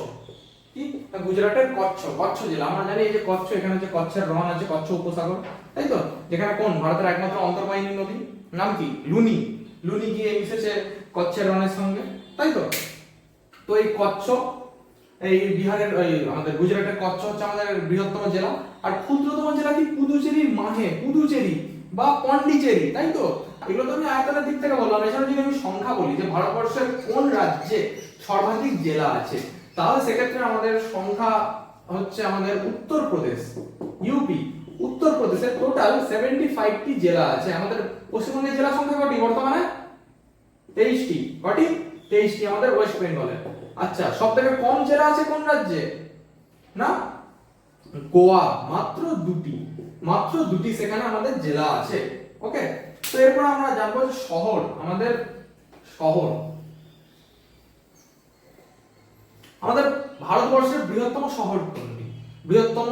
কি না গুজরাটের কচ্ছ, কচ্ছ জেলা। আমরা জানি এই যে কচ্ছ, এখানে যে কচ্ছের রণ আছে, কচ্ছ উপসাগর, তাই তো, যেখানে কোন ভারতের একমাত্র অন্তর্বাহিনী নদী নাম কি লুনি, লুনি গিয়ে মিশেছে কচ্ছের রণের সঙ্গে, তাই তো। তো এই কচ্ছ, এই বিহারের আমাদের গুজরাটের কচ্ছ হচ্ছে আমাদের বৃহত্তম জেলা। আর ক্ষুদ্রতম জেলা কি পুদুচেরির মাহে, পুদুচেরি বা পন্ডিচেরি, তাই তো। এগুলো তো আমি আয়তনের দিক থেকে বললাম। এছাড়া যদি আমি সংখ্যা বলি যে ভারতবর্ষের কোন রাজ্যে সর্বাধিক জেলা আছে, তাহলে সেক্ষেত্রে আমাদের সংখ্যা হচ্ছে আমাদের উত্তরপ্রদেশ, ইউপি, উত্তরপ্রদেশের টোটাল 75টি জেলা আছে। আমাদের পশ্চিমবঙ্গের জেলা সংখ্যা কটি বর্তমানে 23টি, কটি 23টি আমাদের ওয়েস্ট বেঙ্গলে। আচ্ছা সবথেকে কম জেলা আছে কোন রাজ্যে না গোয়া, মাত্র 2টি, মাত্র 2টি সেখানে আমাদের জেলা আছে। ওকে, তো এরপর আমরা জানবো যে শহর, আমাদের শহর, আমাদের ভারতবর্ষের বৃহত্তম শহর কোনটি? বৃহত্তম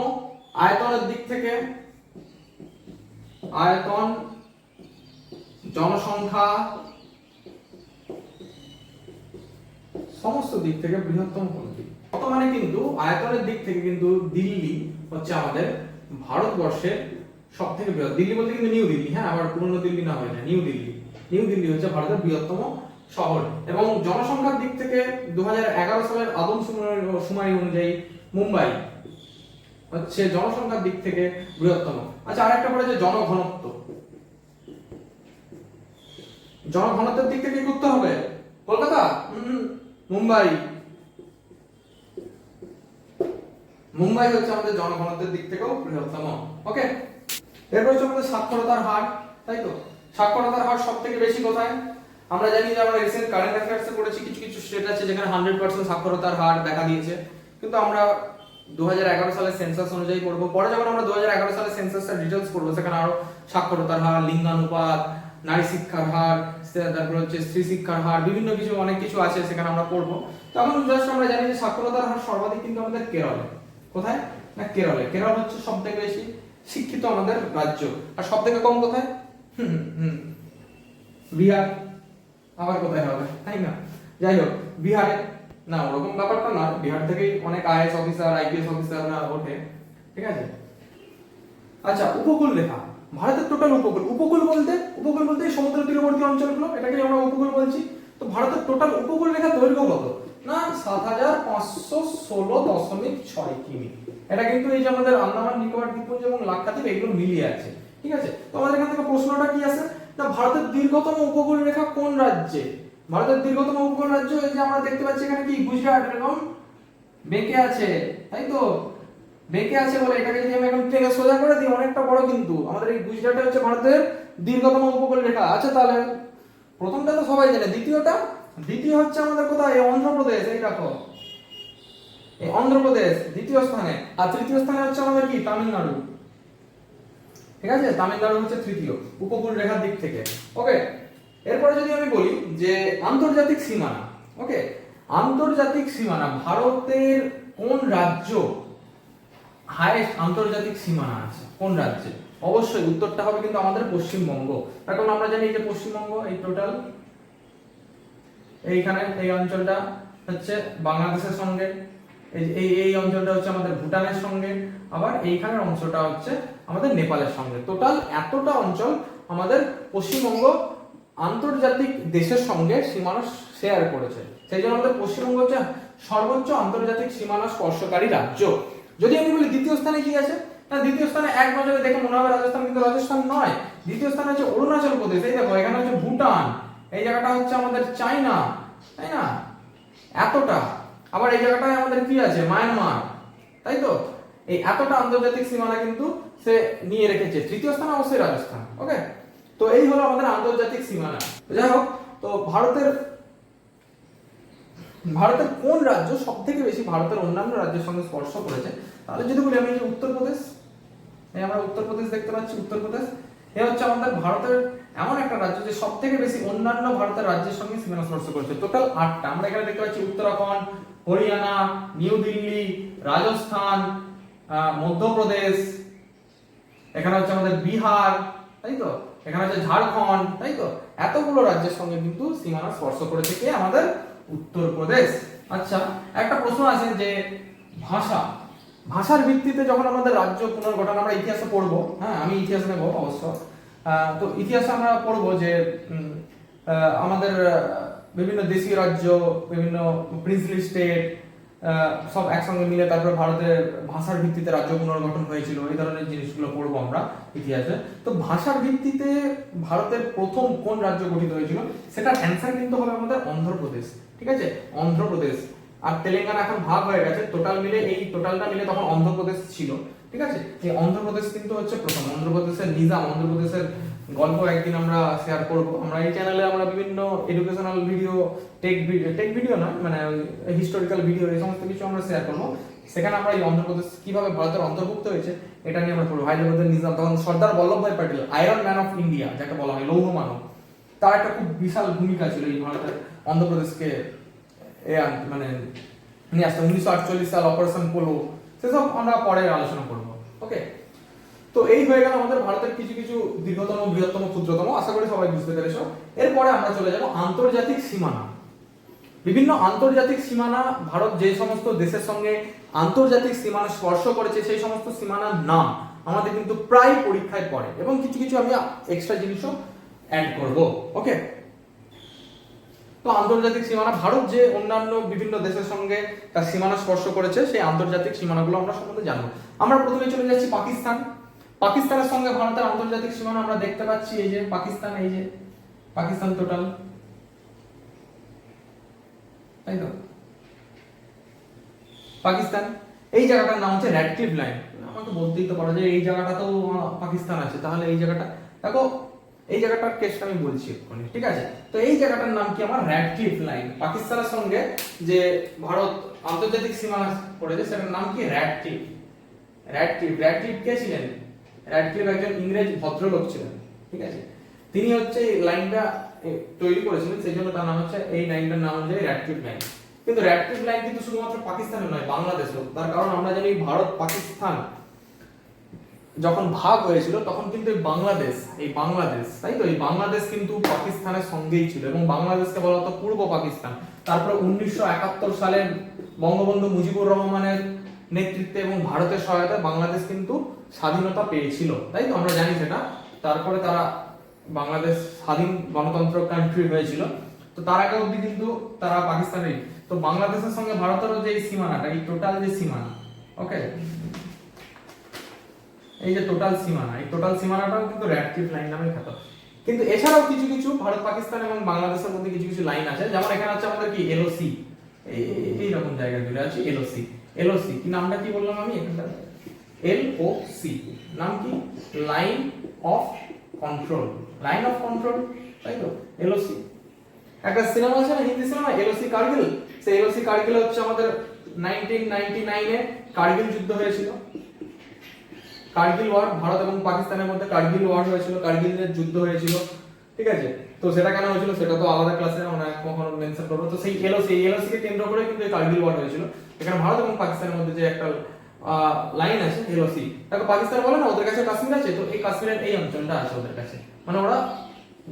আয়তনের দিক থেকে, আয়তন, জনসংখ্যা, সমস্ত দিক থেকে বৃহত্তম কোনটি? বর্তমানে কিন্তু আয়তনের দিক থেকে কিন্তু দিল্লি হচ্ছে আমাদের ভারতবর্ষের সব থেকে বৃহৎ। দিল্লি বলতে কিন্তু নিউ দিল্লি, হ্যাঁ, আবার পুরনো দিল্লি না হয়ে যায়, নিউ দিল্লি। নিউ দিল্লি হচ্ছে ভারতের বৃহত্তম শহর। এবং জনসংখ্যার দিক থেকে 2011 সালের আদমশুমারি অনুযায়ী মুম্বাই হচ্ছে জনসংখ্যার দিক থেকে বৃহত্তম। আচ্ছা, আরেকটা পড়ে যে জনঘনত্ব। জনঘনত্বের দিক থেকে কি করতে হবে? কলকাতা, মুম্বাই। মুম্বাই হচ্ছে আমাদের জনঘনত্বের দিক থেকেও বৃহত্তম। ওকে, এরপর হচ্ছে আমাদের সাক্ষরতার হার, তাই তো? সাক্ষরতার হার সব থেকে বেশি কোথায়? আমরা জানি যে আমরা রিসেন্ট কারেন্ট অ্যাফেয়ার্সে পড়েছি কিছু কিছু স্টেট আছে যেখানে 100% সাক্ষরতার হার দেখা দিয়েছে, কিন্তু আমরা 2011 সালের সেন্সাস অনুযায়ী পড়বো। পরে যখন আমরা 2011 সালের সেন্সাসের ডিটেইলস পড়বো সেখানে আরো সাক্ষরতার হার, লিঙ্গানুপাত, নারী শিক্ষার হার, তারপর হচ্ছে স্ত্রী শিক্ষার হার, বিভিন্ন কিছু অনেক কিছু আছে সেখানে আমরা পড়বো। তখন জাস্ট আমরা জানি যে সাক্ষরতার হার সর্বাধিক কিন্তু আমাদের কেরলে। কোথায়? না কেরলে। কেরল হচ্ছে সবথেকে বেশি শিক্ষিত আমাদের রাজ্য। আর সবথেকে কম কোথায়? বিহার। আবার কোথায় হবে, তাই না? যাই হোক, বিহারে না, ওরকম ব্যাপারটা না, বিহার থেকেই অনেক আইএএস অফিসার, আইপিএস অফিসাররা ওঠে, ঠিক আছে? আচ্ছা, উপকূল রেখা, ভারতের টোটাল উপকূল। উপকূল বলতে সমুদ্র তীরবর্তী অঞ্চলগুলো, এটাকে আমরা উপকূল বলছি। তো ভারতের টোটাল উপকূল রেখা দৈর্ঘ্য কত? না 7516.6 কিমি। এটা কিন্তু এই যে আমাদের আন্দামান নিকোবর দ্বীপপুঞ্জ এবং লাক্ষাদ্বীপ এগুলো মিলিয়ে আছে, ঠিক আছে? তো আমাদের এখান থেকে প্রশ্নটা কি আছে? না ভারতের দীর্ঘতম উপকূল রেখা কোন রাজ্যে? ভারতের দীর্ঘতম উপকূল রাজ্য এই যে আমরা দেখতে পাচ্ছি এখানে কি গুজরাট, এরকম বেঁকে আছে, তাই তো? বেঁকে আছে বলে এটাকে যদি আমি এখন টেনে সোজা করে দিই অনেকটা বড়, কিন্তু আমাদের এই গুজরাটে হচ্ছে ভারতের দীর্ঘতম উপকূল রেখা। আচ্ছা, তাহলে প্রথমটা তো সবাই জানে, দ্বিতীয় হচ্ছে আমাদের কোথায়? অন্ধ্রপ্রদেশ। এই দেখো, এই অন্ধ্রপ্রদেশ দ্বিতীয় স্থানে। আর তৃতীয় স্থানে হচ্ছে আমাদের কি? তামিলনাড়ু, ঠিক আছে? তামিলনাড়ু হচ্ছে তৃতীয় উপকূল রেখার দিক থেকে। ওকে, এরপরে যদি আমি বলি যে আন্তর্জাতিক সীমানা, ওকে, আন্তর্জাতিক সীমানা, ভারতের কোন রাজ্য হাইয়েস্ট আন্তর্জাতিক সীমানা আছে? কোন রাজ্যে? অবশ্যই উত্তরটা হবে কিন্তু আমাদের পশ্চিমবঙ্গ। কারণ আমরা জানি যে পশ্চিমবঙ্গ এই টোটাল এইখানে এই অঞ্চলটা হচ্ছে বাংলাদেশের সঙ্গে, এই অঞ্চলটা হচ্ছে আমাদের ভুটানের সঙ্গে, আবার এইখানের অংশটা হচ্ছে আমাদের নেপালের সঙ্গে। টোটাল এতটা অঞ্চল আমাদের পশ্চিমবঙ্গ আন্তর্জাতিক দেশের সঙ্গে সীমানা শেয়ার করেছে। সেই জন্য আমাদের পশ্চিমবঙ্গ হচ্ছে সর্বোচ্চ আন্তর্জাতিক সীমানা স্পর্শকারী রাজ্য। যদি আমি বলি দ্বিতীয় স্থানে কি আছে, না দ্বিতীয় স্থানে এক নজরে দেখে মনে হবে রাজস্থান, কিন্তু রাজস্থান নয়। দ্বিতীয় স্থানে হচ্ছে অরুণাচল প্রদেশ। এই দেখো, এখানে হচ্ছে ভুটান, এই জায়গাটা হচ্ছে আমাদের চায়না, তাই না? এতটা। আবার এই জায়গাটায় আমাদের কি আছে? মায়ানমার, তাই তো? এই এতটা আন্তর্জাতিক সীমানা কিন্তু সে নিয়ে রেখেছে। তৃতীয় স্থানে অবশ্যই রাজস্থান। ওকে, তো এই হলো আমাদের আন্তর্জাতিক সীমানা। যাই হোক, তো ভারতের কোন রাজ্য সব থেকে বেশি ভারতের অন্যান্য রাজ্যের সঙ্গে স্পর্শ করেছে? তাহলে যদি বলি আমি যে উত্তরপ্রদেশ, এই আমরা উত্তরপ্রদেশ দেখতে পাচ্ছি, উত্তরপ্রদেশ এ হচ্ছে আমাদের ভারতের এমন একটা রাজ্য যে সব থেকে বেশি অন্যান্য ভারতের রাজ্যের সঙ্গে সীমানা স্পর্শ করেছে। টোটাল 8টা। আমরা এখানে দেখতে পাচ্ছি উত্তরাখণ্ড, হরিয়ানা, নিউ দিল্লি, রাজস্থান, মধ্যপ্রদেশ, এখানে হচ্ছে আমাদের বিহার, তাই তো? এখানে হচ্ছে ঝাড়খণ্ড, তাই তো? এতগুলো রাজ্যের সঙ্গে কিন্তু সীমানা স্পর্শ করেছে কে? আমাদের উত্তরপ্রদেশ। আচ্ছা, একটা প্রশ্ন আছে যে ভাষার ভিত্তিতে যখন আমাদের রাজ্য পুনর্গঠন, আমরা ইতিহাসে পড়বো, হ্যাঁ আমি ইতিহাস নেবো অবশ্য। তো ইতিহাসে আমরা পড়বো যে আমাদের বিভিন্ন দেশীয় রাজ্য, বিভিন্ন প্রিন্সলি স্টেট সব একসঙ্গে মিলে তারপরে ভারতের ভাষার ভিত্তিতে রাজ্য পুনর্গঠন হয়েছিল। এই ধরনের জিনিসগুলো পড়বো আমরা ইতিহাসে। তো ভাষার ভিত্তিতে ভারতের প্রথম কোন রাজ্য গঠিত হয়েছিল সেটার অ্যান্সার কিন্তু হবে আমাদের অন্ধ্রপ্রদেশ, ঠিক আছে? অন্ধ্রপ্রদেশ। আর তেলেঙ্গানা এখন ভাগ হয়ে গেছে, টোটাল মিলে এই টোটালটা মিলে তখন অন্ধ্রপ্রদেশ ছিল, ঠিক আছে? এই অন্ধ্রপ্রদেশ কিন্তু হচ্ছে প্রথম। অন্ধ্রপ্রদেশের নিজাম, অন্ধ্রপ্রদেশের গল্প একদিন আমরা শেয়ার করব। আমরা এই চ্যানেলে আমরা বিভিন্ন এডুকেশনাল ভিডিও, টেক ভিডিও নয়, মানে হিস্টোরিক্যাল ভিডিও, এই সমস্ত কিছু আমরা শেয়ার করব। সেখানে আমরা এই অন্ধ্রপ্রদেশ কিভাবে ভারতের অন্তর্ভুক্ত হয়েছে এটা নিয়ে আমরা পড়বো। হায়দ্রাবাদের নিজাম, তখন Sardar Vallabhbhai Patel, iron man of India যাকে বলা হয়, লৌহ মানব, তার একটা খুব বিশাল ভূমিকা ছিল এই ভারতের অন্ধ্রপ্রদেশকে মানে নিয়ে আসতে 1948 সাল অপারেশন পোলো, সেসব আমরা পরে আলোচনা করব। ওকে, তো এই হয়ে গেল আমাদের ভারতের কিছু কিছু দীর্ঘতম, বৃহত্তম, ক্ষুদ্রতম, আশা করি সবাই বুঝতে পেরেছো। এরপরে আমরা চলে যাব আন্তর্জাতিক সীমানা। বিভিন্ন আন্তর্জাতিক সীমানা, ভারত যে সমস্ত দেশের সঙ্গে আন্তর্জাতিক সীমানা স্পর্শ করেছে সেই সমস্ত সীমানার নাম আমাদের কিন্তু প্রায় পরীক্ষায় পড়ে, এবং কিছু কিছু আমি এক্সট্রা জিনিসও অ্যাড করব। ওকে, তো আন্তর্জাতিক সীমানা, ভারত যে অন্যান্য বিভিন্ন দেশের সঙ্গে তার সীমানা স্পর্শ করেছে সেই আন্তর্জাতিক সীমানাগুলো আমরা সম্বন্ধে জানবো। আমরা প্রথমে চলে যাচ্ছি পাকিস্তান। পাকিস্তানের সঙ্গে ভারতের আন্তর্জাতিক সীমানা আমরা দেখতে পাচ্ছি, এই যে পাকিস্তান, এই যে পাকিস্তান টোটাল, তাই তো পাকিস্তান। এই জায়গাটার নাম হচ্ছে র্যাডক্লিফ লাইন। আমাকে বলতেই তো পারো যে এই জায়গাটা তো পাকিস্তান আছে, তাহলে এই জায়গাটা দেখো, এই জায়গাটার কেসটা আমি বলছি এক্ষুনি, ঠিক আছে? তো এই জায়গাটার নাম কি আমার র্যাডক্লিফ লাইন। পাকিস্তানের সঙ্গে যে ভারত আন্তর্জাতিক সীমানা পড়েছে সেটার নাম কি র্যাডক্লিফ। র্যাডক্লিফ কে ছিলেন? র্যাডক্লিফ একজন ইংরেজ ভদ্রলোক ছিলেন, ঠিক আছে? তিনি হচ্ছে এই লাইনটা তৈরি করেছিলেন, সেই জন্য তার নাম হচ্ছে, এই লাইনটার নাম হচ্ছে র্যাডক্লিফ লাইন। কিন্তু র্যাডক্লিফ লাইন কিন্তু শুধুমাত্র পাকিস্তানে নয়, বাংলাদেশেও। তার কারণ আমরা জানি ভারত পাকিস্তান যখন ভাগ হয়েছিল তখন কিন্তু এই বাংলাদেশ, তাই তো, এই বাংলাদেশ কিন্তু পাকিস্তানের সঙ্গেই ছিল, এবং বাংলাদেশকে বলা হতো পূর্ব পাকিস্তান। তারপরে 1971 সালে বঙ্গবন্ধু মুজিবুর রহমানের নেতৃত্বে এবং ভারতের সহায়তায় বাংলাদেশ কিন্তু স্বাধীনতা পেয়েছিল, তাই তো, আমরা জানি সেটা। তারপরে তারা বাংলাদেশ স্বাধীন গণতন্ত্র কান্ট্রি হয়েছিল। তো তার আগে অবধি কিন্তু তারা পাকিস্তানের। তো বাংলাদেশের সঙ্গে ভারতেরও যে সীমানাটা, এই টোটাল যে সীমানা, ওকে, এই যে টোটাল সীমানা, এই টোটাল সীমানাটাও কিন্তু র্যাডক্লিফ লাইন নামে খ্যাত। কিন্তু এছাড়াও কিছু কিছু ভারত, পাকিস্তান এবং বাংলাদেশের মধ্যে কিছু কিছু লাইন আছে, যেমন এখানে আছে আমাদের কি এলওসি, এই রকম জায়গা জুড়ে আছে এলওসি। এলওসি কি নামটা কি বললাম আমি এখানটা? এলওসি নাম কি? Line of control, line of control, তাই তো, এলওসি। একটা সিনেমা আছে না, হিন্দি সিনেমা, এলওসি কার্গিল। সেই এলওসি কার্গিল হচ্ছে আমাদের 1999 এ কার্গিল যুদ্ধ হয়েছিল। কার্গিল ওয়ার, ভারত এবং পাকিস্তানের মধ্যে কার্গিল ওয়ার হয়েছিল, কার্গিলের যুদ্ধ হয়েছিল, ঠিক আছে? তো সেটা কেন হয়েছিল সেটা তো আলাদা ক্লাসে আমরা কখনো মেনশন করবো। তো সেই এলওসি কে কেন্দ্র করে কিন্তু এই কার্গিল ওয়ার হয়েছিল। এখানে ভারত এবং পাকিস্তানের মধ্যে যে একটা লাইন আছে এলওসি, দেখো পাকিস্তান বলে না ওদের কাছে কাশ্মীর আছে, তো এই কাশ্মীরের এই অঞ্চলটা আছে ওদের কাছে, মানে ওরা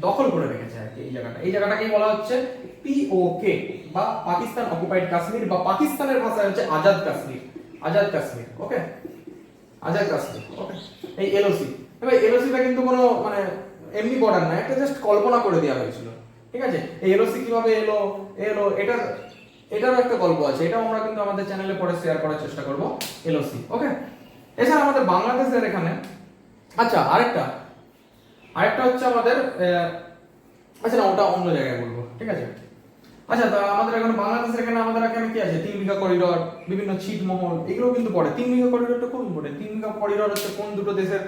দখল করে রেখেছে আর কি এই জায়গাটা। এই জায়গাটাকেই বলা হচ্ছে পিওকে বা পাকিস্তান অকুপাইড কাশ্মীর, বা পাকিস্তানের ভাষায় হচ্ছে আজাদ কাশ্মীর। আজাদ কাশ্মীর, ওকে, আজাদ কাশ্মীর, ওকে। এই এলওসি, এবার এলওসিটা কিন্তু কোনো মানে এমনি বর্ডার না, একটা জাস্ট কল্পনা করে দেওয়া হয়েছিল, ঠিক আছে? এই এলওসি কিভাবে এলো এটারও একটা গল্প আছে, এটাও আমরা কিন্তু আমাদের চ্যানেলে পরে শেয়ার করার চেষ্টা করব, এলওসি, ওকে। এছাড়া আমাদের বাংলাদেশের এখানে, আচ্ছা আরেকটা হচ্ছে আমাদের, আচ্ছা না ওটা অন্য জায়গায় বলবো, ঠিক আছে? আচ্ছা, তো আমাদের এখানে বাংলাদেশের আমাদের এখানে কি আছে? 3 বিঘা করিডর, বিভিন্ন ছিটমহল, এগুলো কিন্তু পড়ে। 3 বিঘা করিডরটা খুব ইম্পর্টেন্ট। 3 বিঘা করিডর হচ্ছে কোন দুটো দেশের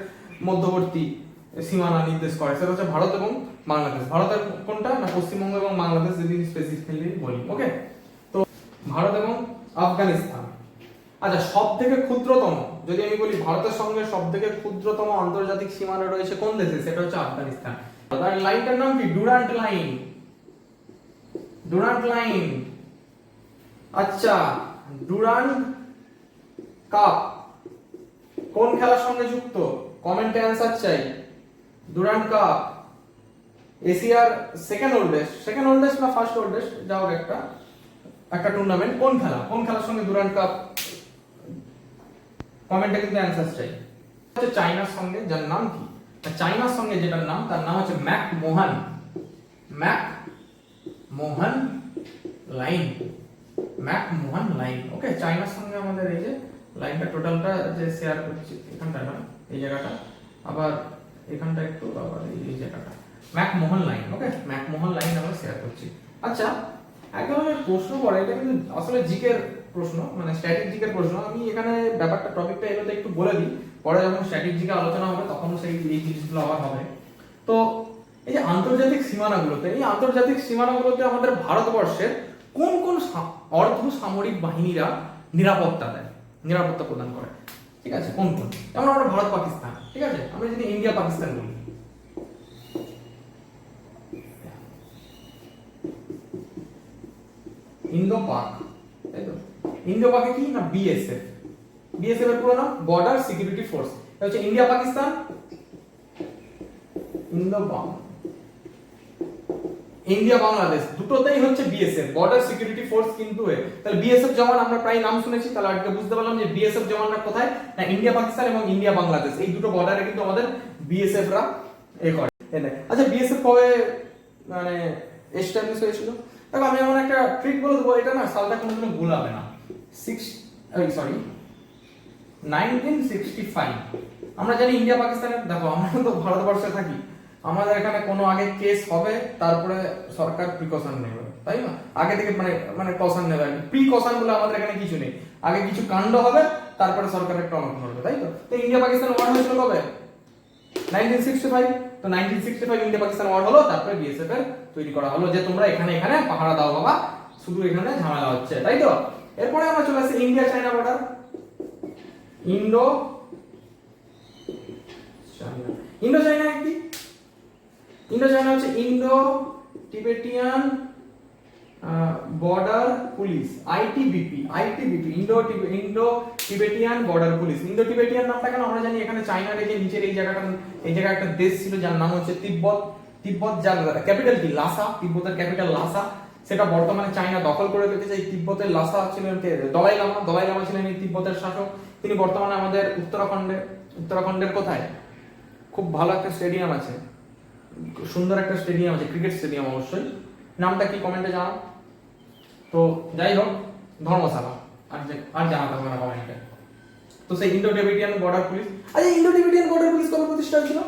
মধ্যবর্তী সীমানা নির্দেশ করে, সেটা হচ্ছে ভারত এবং বাংলাদেশ। ভারতের কোনটা না, পশ্চিমবঙ্গ এবং বাংলাদেশ, যদি স্পেসিফিক্যালি বলি, ওকে। তো ভারত এবং আফগানিস্তান। আচ্ছা, সব থেকে ক্ষুদ্রতম, যদি আমি বলি ভারতের সঙ্গে সব থেকে ক্ষুদ্রতম আন্তর্জাতিক সীমানা রয়েছে কোন দেশে, সেটা হচ্ছে আফগানিস্তান। তার লাইনটার নাম কি? Durand line. Durand line. আচ্ছা, ডুরান্ট কাপ কোন খেলার সঙ্গে যুক্ত? কমেন্টে অ্যানসার চাই। ডুরান্ট কাপ এশিয়ার সেকেন্ড ওল্ডেস্ট না ফার্স্ট ওল্ডেস্ট, যাও একটা টুর্নামেন্ট, কোন খেলার সঙ্গে ডুরান্ট কাপ? কমেন্টে কিন্তু অ্যানসার চাই। হচ্ছে চায়নার সঙ্গে, যার নাম কি? চায়নার সঙ্গে যেটার নাম, তার নাম হচ্ছে ম্যাকমোহন লাইন। ম্যাকমোহন লাইন, ওকে। চায়নার সঙ্গে আমাদের এই যে লাইনটা টোটালটা যে শেয়ার করছি, এখানটা না, এই জায়গাটা, আবার এখানটা একটু, আবার এই জায়গাটা, ম্যাকমোহন লাইন, ওকে। ম্যাকমোহন লাইন আমরা শেয়ার করছি। আচ্ছা, একদম প্রশ্ন পড়ে, এটা কিন্তু আসলে জিকের প্রশ্ন, মানে স্ট্যাটিক জিকের প্রশ্ন। আমি এখানে ব্যাপারটা টপিকটা এগুলোতে একটু বলে দিই, পরে যখন স্ট্যাটিক জিকে আলোচনা হবে তখন সেই এই জিনিসগুলো আবার হবে। তো এই যে আন্তর্জাতিক সীমানাগুলোতে আমাদের ভারতবর্ষের কোন কোন অর্ধ সামরিক বাহিনীরা নিরাপত্তা প্রদান করে, ঠিক আছে? কোন যেমন আমরা ভারত পাকিস্তান, ঠিক আছে? আমরা যদি ইন্ডিয়া পাকিস্তান বলি, ইন্দো পাক, তাই তো, ইন্দো পাকে কি না বিএসএফ, বিএসএফ এর পুরো নাম বর্ডার সিকিউরিটি ফোর্স। এটা হচ্ছে ইন্ডিয়া পাকিস্তান, ইন্ডিয়া বাংলাদেশ দুটোতেই হচ্ছে বিএসএফ বর্ডার সিকিউরিটি ফোর্স কিন্তু তাহলে বিএসএফ জওয়ান আমরা প্রায় নাম শুনেছি, তাহলে আজকে বুঝতে পারলাম যে বিএসএফ জওয়ানরা কোথায় না ইন্ডিয়া পাকিস্তান এবং ইন্ডিয়া বাংলাদেশ এই দুটো বর্ডারে কিন্তু আমাদের বিএসএফ রা করে। আচ্ছা বিএসএফ কবে মানে এস্টাবলিশ হয়েছিল? দেখো আমি এমন একটা ট্রিক বলে দেবো, এটা না সালটা কোনোদিনও ভুলাবে না। 1965। আমরা জানি ইন্ডিয়া পাকিস্তানের, দেখো আমরা তো ভারতবর্ষে থাকি, আমাদের এখানে কোনো আগে কেস হবে তারপরে সরকার প্রিকশন নেবে, তাই না? আগে থেকে মানে মানে কশন নেবে, প্রিকশন বলে আমাদের এখানে কিছু নেই, আগে কিছু কাণ্ড হবে তারপরে সরকারের একটা অনুমোদন হবে, তাই তো? তো ইন্ডিয়া পাকিস্তান ওয়ার হয়েছিল কবে? 1965। তো 1965 ইন্ডিয়া পাকিস্তান ওয়ার হলো, তারপরে বিএসএফ এর তৈরি করা হলো যে তোমরা এখানে এখানে পাহারা দাও বাবা, শুধু এখানে ঝামেলা হচ্ছে, তাই তো? এরপরে আমরা চলে আসি India China border. Indo China কি? ইন্ডো চায়না হচ্ছে Indo Tibetan border police, ITBP, Indo Tibetan border police. Indo Tibetan নামটা কেন? আমরা জানি এখানে চায়নার এই যে নিচের এই জায়গাটা, এই জায়গায় একটা দেশ ছিল যার নাম হচ্ছে তিব্বত। তিব্বত যার ক্যাপিটাল কি? লাসা। তিব্বতের ক্যাপিটাল লাসা, সেটা বর্তমানে চায়না দখল করে রেখেছে। এই তিব্বতের লাসা ছিলেন কে? দলাই লামা। দলাই লামা ছিলেন এই তিব্বতের শাসক। তিনি বর্তমানে আমাদের উত্তরাখণ্ডের কোথায় খুব ভালো একটা স্টেডিয়াম আছে, সুন্দর একটা স্টেডিয়াম আছে, ক্রিকেট স্টেডিয়াম অবশ্যই, নামটা কি কমেন্টে জানাও। তো যাই হোক, ধর্মশালা, আর জানাতে হবে না কমেন্টে। তো সেই ইন্ডো টিবেটিয়ান বর্ডার পুলিশ, আচ্ছা ইন্ডো টিবেটিয়ান বর্ডার পুলিশ কবে প্রতিষ্ঠা হয়েছিল?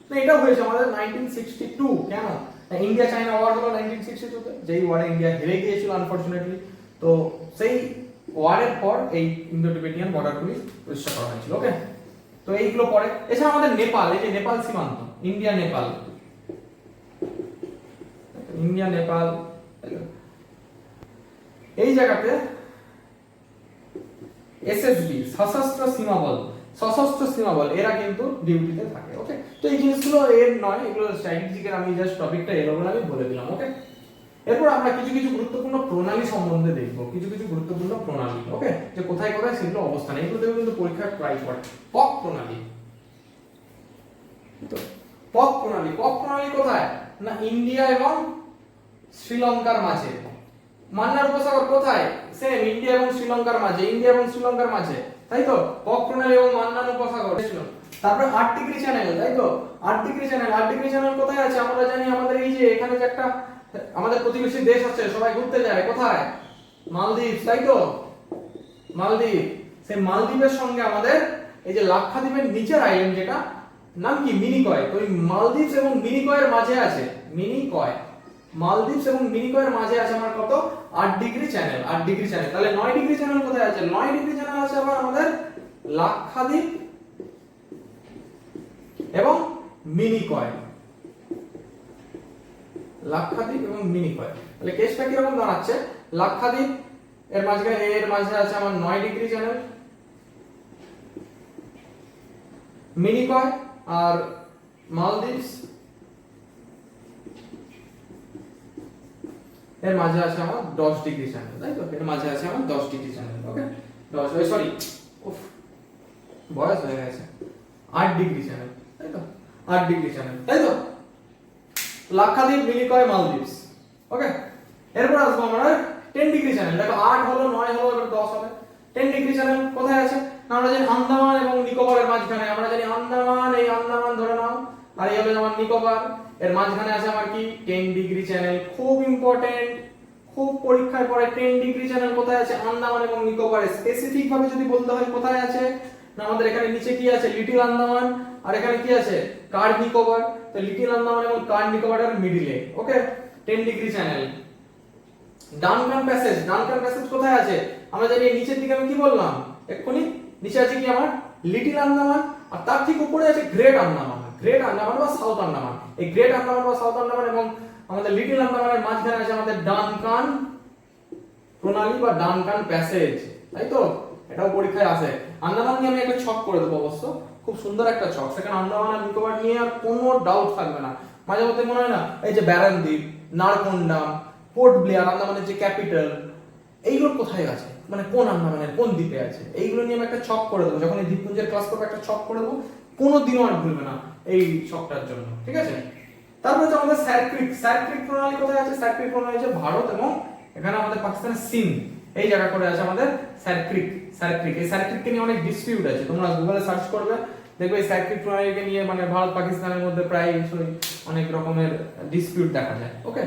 না এটাও হয়েছে আমাদের 1962। কেন? ইন্ডিয়া চায়না ওয়ার হলো 1962 তে, যেই ওয়ারে ইন্ডিয়া হেরে গিয়েছিল আনফরচুনেটলি। তো সেই ওয়ারের পর এই ইন্ডো টিবেটিয়ান বর্ডার পুলিশ প্রতিষ্ঠা করা হয়েছিল। ওকে, তো এইগুলো পরে। এছাড়া আমাদের নেপাল, এই যে নেপাল সীমান্ত, ইন্ডিয়া নেপাল, এই জায়গাতে এসএসবি সশস্ত্র সীমা বল এরা কিন্তু ডিউটিতে থাকে। ওকে, তো এই জিনিসগুলো এর নয়, এগুলো স্ট্র্যাটেজিকের, আমি জাস্ট টপিকটা এর বলে আমি বলে দিলাম। ওকে, এরপর আমরা কিছু গুরুত্বপূর্ণ প্রণালী সম্বন্ধে দেখব, কিছু গুরুত্বপূর্ণ প্রণালী। ওকে, যে কোথায় কোথায় সেগুলো অবস্থান, এগুলো থেকে কিন্তু পরীক্ষায় প্রায় পড়ে। পক প্রণালী, তো পক প্রণালী কোথায় না ইন্ডিয়া এবং শ্রীলঙ্কার মাঝে। মান্নার উপসাগর কোথায়? সেম ইন্ডিয়া এবং শ্রীলঙ্কার মাঝে, তাই তো? পক প্রণালী এবং মান্নার উপসাগর। তারপরে 8 ডিগ্রি চ্যানেল, তাই তো? 8 ডিগ্রি চ্যানেল কোথায় আছে? আমরা জানি আমাদের এই যে এখানে যে একটা আমাদের প্রতিবেশী দেশ আছে, সবাই ঘুরতে যায় কোথায়? মালদ্বীপ, তাই তো? মালদ্বীপ, সেই মালদ্বীপের সঙ্গে আমাদের এই যে লাক্ষাদ্বীপের নিচের আইল্যান্ড যেটা নাম কি? মিনিকয়। তো এই মালদ্বীপ এবং মিনিকয়ের মাঝে আছে মালদ্বীপ এবং মিনিকয়ের মাঝে আছে আমার কত? 8 ডিগ্রি চ্যানেল। তাহলে 9 ডিগ্রি চ্যানেল কোথায় আছে? 9 ডিগ্রি চ্যানেল আছে আবার আমাদের লাক্ষাদ্বীপ এবং মিনিকয়। তাহলে কেসটা কি রকম দাঁড়াচ্ছে? লাক্ষাদ্বীপ এর মাঝে আছে আমার 9 ডিগ্রি চ্যানেল, মিনিকয় আর মালদ্বীপ এর মাঝে আছে আমার 10 ডিগ্রি চ্যানেল, তাই তো? এর মাঝে আছে আমার 10 ডিগ্রি চ্যানেল। ওকে, 10 সরি বয়স হয়ে গেছে, 8 ডিগ্রি চ্যানেল, তাই তো? 8 ডিগ্রি চ্যানেল, তাই তো? লাক্ষাদ্বীপ, মিনিকয়, মালদ্বীপ। ওকে, এরপর আসবো আমরা 10 ডিগ্রি চ্যানেল। দেখো 8 হলো, 9 হলো, এবার 10 হবে। 10 ডিগ্রি চ্যানেল কোথায় আছে? আমরা জানি আন্দামান এবং নিকোবরের মাঝখানে। আমরা জানি আন্দামান, এই আন্দামান ধরে নাও, আর এই হলো আমার নিকোবর, এর মাঝখানে আছে আমার কি? 10 ডিগ্রি চ্যানেল। খুব ইম্পর্টেন্ট, খুব পরীক্ষায় পড়ে। 10 ডিগ্রি চ্যানেল কোথায় আছে? আন্দামান এবং নিকোবরে। স্পেসিফিক ভাবে যদি বলতে হয় কোথায় আছে না আমাদের এখানে নিচে কি আছে? লিটল আন্দামান, আর এখানে কি আছে? কার নিকোবর। তো লিটল আন্দামান এবং কার নিকোবরের মিডিলে। ওকে, 10 ডিগ্রি চ্যানেল। ডানকান প্যাসেজ কোথায় আছে? আমরা জানি নিচের দিকে আমি কি বললাম এক্ষুনি, নিচে আছে কি আমার? লিটল আন্দামান, আর তার ঠিক উপরে আছে গ্রেট আন্দামান বা সাউথ আন্দামান। এই গ্রেট আন্দামান বা সাউথ আন্দামান এবং আমাদের লিটল আন্দামানের মাঝখানে আছে আমাদের ডানকান প্রণালী বা ডানকান প্যাসেজ, তাই তো? এটাও পরীক্ষায় আসে। আন্দামান নিয়ে আমি একটা ছক করে দেবো অবশ্য, খুব সুন্দর একটা ছক, সেখানে আন্দামান আর নিকোবর নিয়ে আর কোনো ডাউট থাকবে না। মাঝে মধ্যে মনে হয় না এই যে ব্যারানদ্বীপ, নারকন্ডাম, পোর্ট ব্লেয়ার, আন্দামানের যে ক্যাপিটাল, এইগুলো কোথায় আছে? মানে কোন আন্দামানের কোন দ্বীপে আছে, এইগুলো নিয়ে আমি একটা ছক করে দেবো। যখন এই দ্বীপপুঞ্জের ক্লাস করবো একটা ছক করে দেবো, কোনোদিনও আর ভুলবে না এই ছকটার জন্য, ঠিক আছে। তারপর হচ্ছে আমাদের স্যারক্রিক। স্যারক্রিক প্রণালী কোথায় আছে? স্যারক্রিক প্রণালী হচ্ছে ভারত এবং এখানে আমাদের পাকিস্তানের সিন্ধ এই জায়গা করে আছে আমাদের স্যারক্রিক। স্যারক্রিক, এই স্যারক্রিককে নিয়ে অনেক ডিসপিউট আছে, তোমরা গুগলে সার্চ করবে দেখবে এই স্যারক্রিক প্রণালীকে নিয়ে মানে ভারত পাকিস্তানের মধ্যে প্রায় অনেক রকমের ডিসপিউট দেখা যায়। ওকে,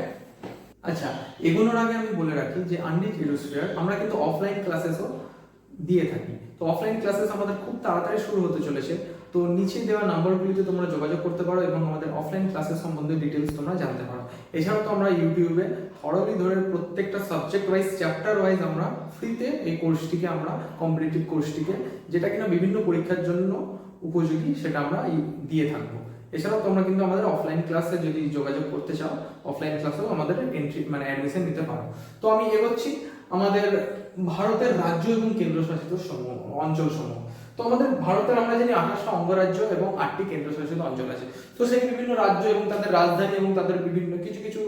আচ্ছা, এগুলোর আগে আমি বলে রাখি যে আন্ডিজ এডুস্ফিয়ার আমরা কিন্তু অফলাইন ক্লাসেসও দিয়ে থাকি। তো অফলাইন ক্লাসেস আমাদের খুব তাড়াতাড়ি শুরু হতে চলেছে, তো নিচে দেওয়া নাম্বারগুলিতে তোমরা যোগাযোগ করতে পারো এবং আমাদের অফলাইন ক্লাসের সম্বন্ধে ডিটেলস তোমরা জানতে পারো। এছাড়াও তো আমরা ইউটিউবে থরলি ধরে প্রত্যেকটা সাবজেক্ট ওয়াইজ চ্যাপ্টার ওয়াইজ আমরা ফ্রিতে এই কোর্সটিকে আমরা কম্পিটিটিভ কোর্সটিকে, যেটা কিনা বিভিন্ন পরীক্ষার জন্য উপযোগী, সেটা আমরা দিয়ে থাকবো। এছাড়াও তোমরা কিন্তু আমাদের অফলাইন ক্লাসে যদি যোগাযোগ করতে চাও, অফলাইন ক্লাসেও আমাদের এন্ট্রি মানে অ্যাডমিশন নিতে পারো। তো আমি এগোচ্ছি আমাদের ভারতের রাজ্য এবং কেন্দ্রশাসিত অঞ্চল সমূহ। তো আমাদের ভারতের আমরা জানি 28টা অঙ্গরাজ্য এবং 8টি কেন্দ্রশাসিত অঞ্চল আছে। তো সেই বিভিন্ন রাজ্য এবং তাদের রাজধানী এবং তাদের বিভিন্ন কিছু কিছু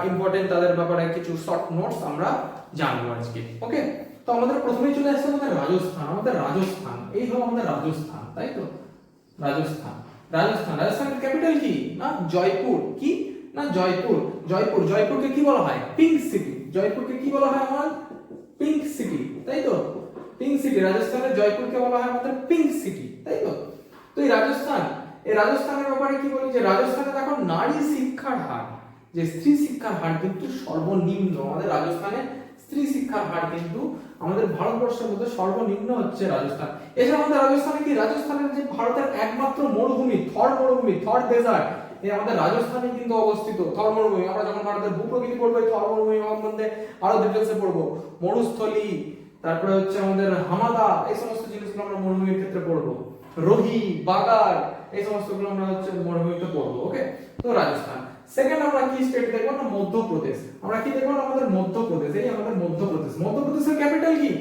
ইম্পর্টেন্ট তাদের ব্যাপারে কিছু শর্ট নোটস আমরা জানবো আজকে। ওকে, তো আমাদের প্রথমেই চলে আসছে আমাদের রাজস্থান। আমাদের রাজস্থান, এই হলো আমাদের রাজস্থান, তাই তো। রাজস্থান, রাজস্থানের ক্যাপিটাল কি? না জয়পুর। কি না জয়পুর। জয়পুরকে কি বলা হয়? Pink city. জয়পুরকে কি বলা হয় আমার? পিঙ্ক সিটি, তাই তো। পিঙ্ক সিটি, রাজস্থানের জয়পুরকে বলা হয় আমাদের পিঙ্ক সিটি, তাই তো। তো এই রাজস্থানের ব্যাপারে কি বলি যে রাজস্থানে দেখো নারী শিক্ষার হার, যে স্ত্রী শিক্ষার হার কিন্তু সর্বনিম্ন। আমাদের রাজস্থানে স্ত্রী শিক্ষার হার কিন্তু আমাদের ভারতবর্ষের মধ্যে সর্বনিম্ন হচ্ছে রাজস্থান। এছাড়া আমাদের রাজস্থানে কি, রাজস্থানের যে ভারতের একমাত্র মরুভূমি থর ডেজার্ট, এই আমাদের রাজস্থানে কিন্তু অবস্থিত। থর মরুভূমি, আমরা যখন ভারতের ভূপ্রকৃতি পড়বো থর মরুভূমি সম্বন্ধে আরো ডিটেলসে পড়বো। মরুস্থলী, তারপরে হচ্ছে আমাদের হামাদা, এই সমস্ত জিনিসগুলো আমরা মরুভূমির ক্ষেত্রে পড়বো। রোহি, বাগার, এই সমস্তগুলো আমরা হচ্ছে মরুভূমিতে পড়বো। ওকে, তো রাজস্থান। সেকেন্ড আমরা কি স্টেট দেখবো না? মধ্যপ্রদেশ। আমরা কি দেখবো না? আমাদের মধ্যপ্রদেশ। এই আমাদের মধ্যপ্রদেশের ক্যাপিটাল কি?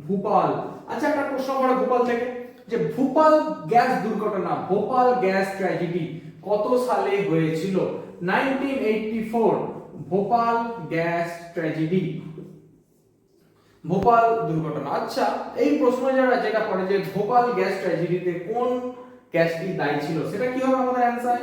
ভোপাল। আচ্ছা, একটা প্রশ্ন করে ভোপাল থেকে, যে ভোপাল গ্যাস দুর্ঘটনা, ভোপাল গ্যাস ট্র্যাজেডি কত সালে হয়েছিল? 1984 ভোপাল গ্যাস ট্র্যাজেডি, ভোপাল দুর্ঘটনা। আচ্ছা, এই প্রশ্ন যেটা পড়ে যে ভোপাল গ্যাস ট্র্যাজেডিতে কোন গ্যাসটি দায়ী ছিল, সেটা কি হবে আমাদের অ্যানসার?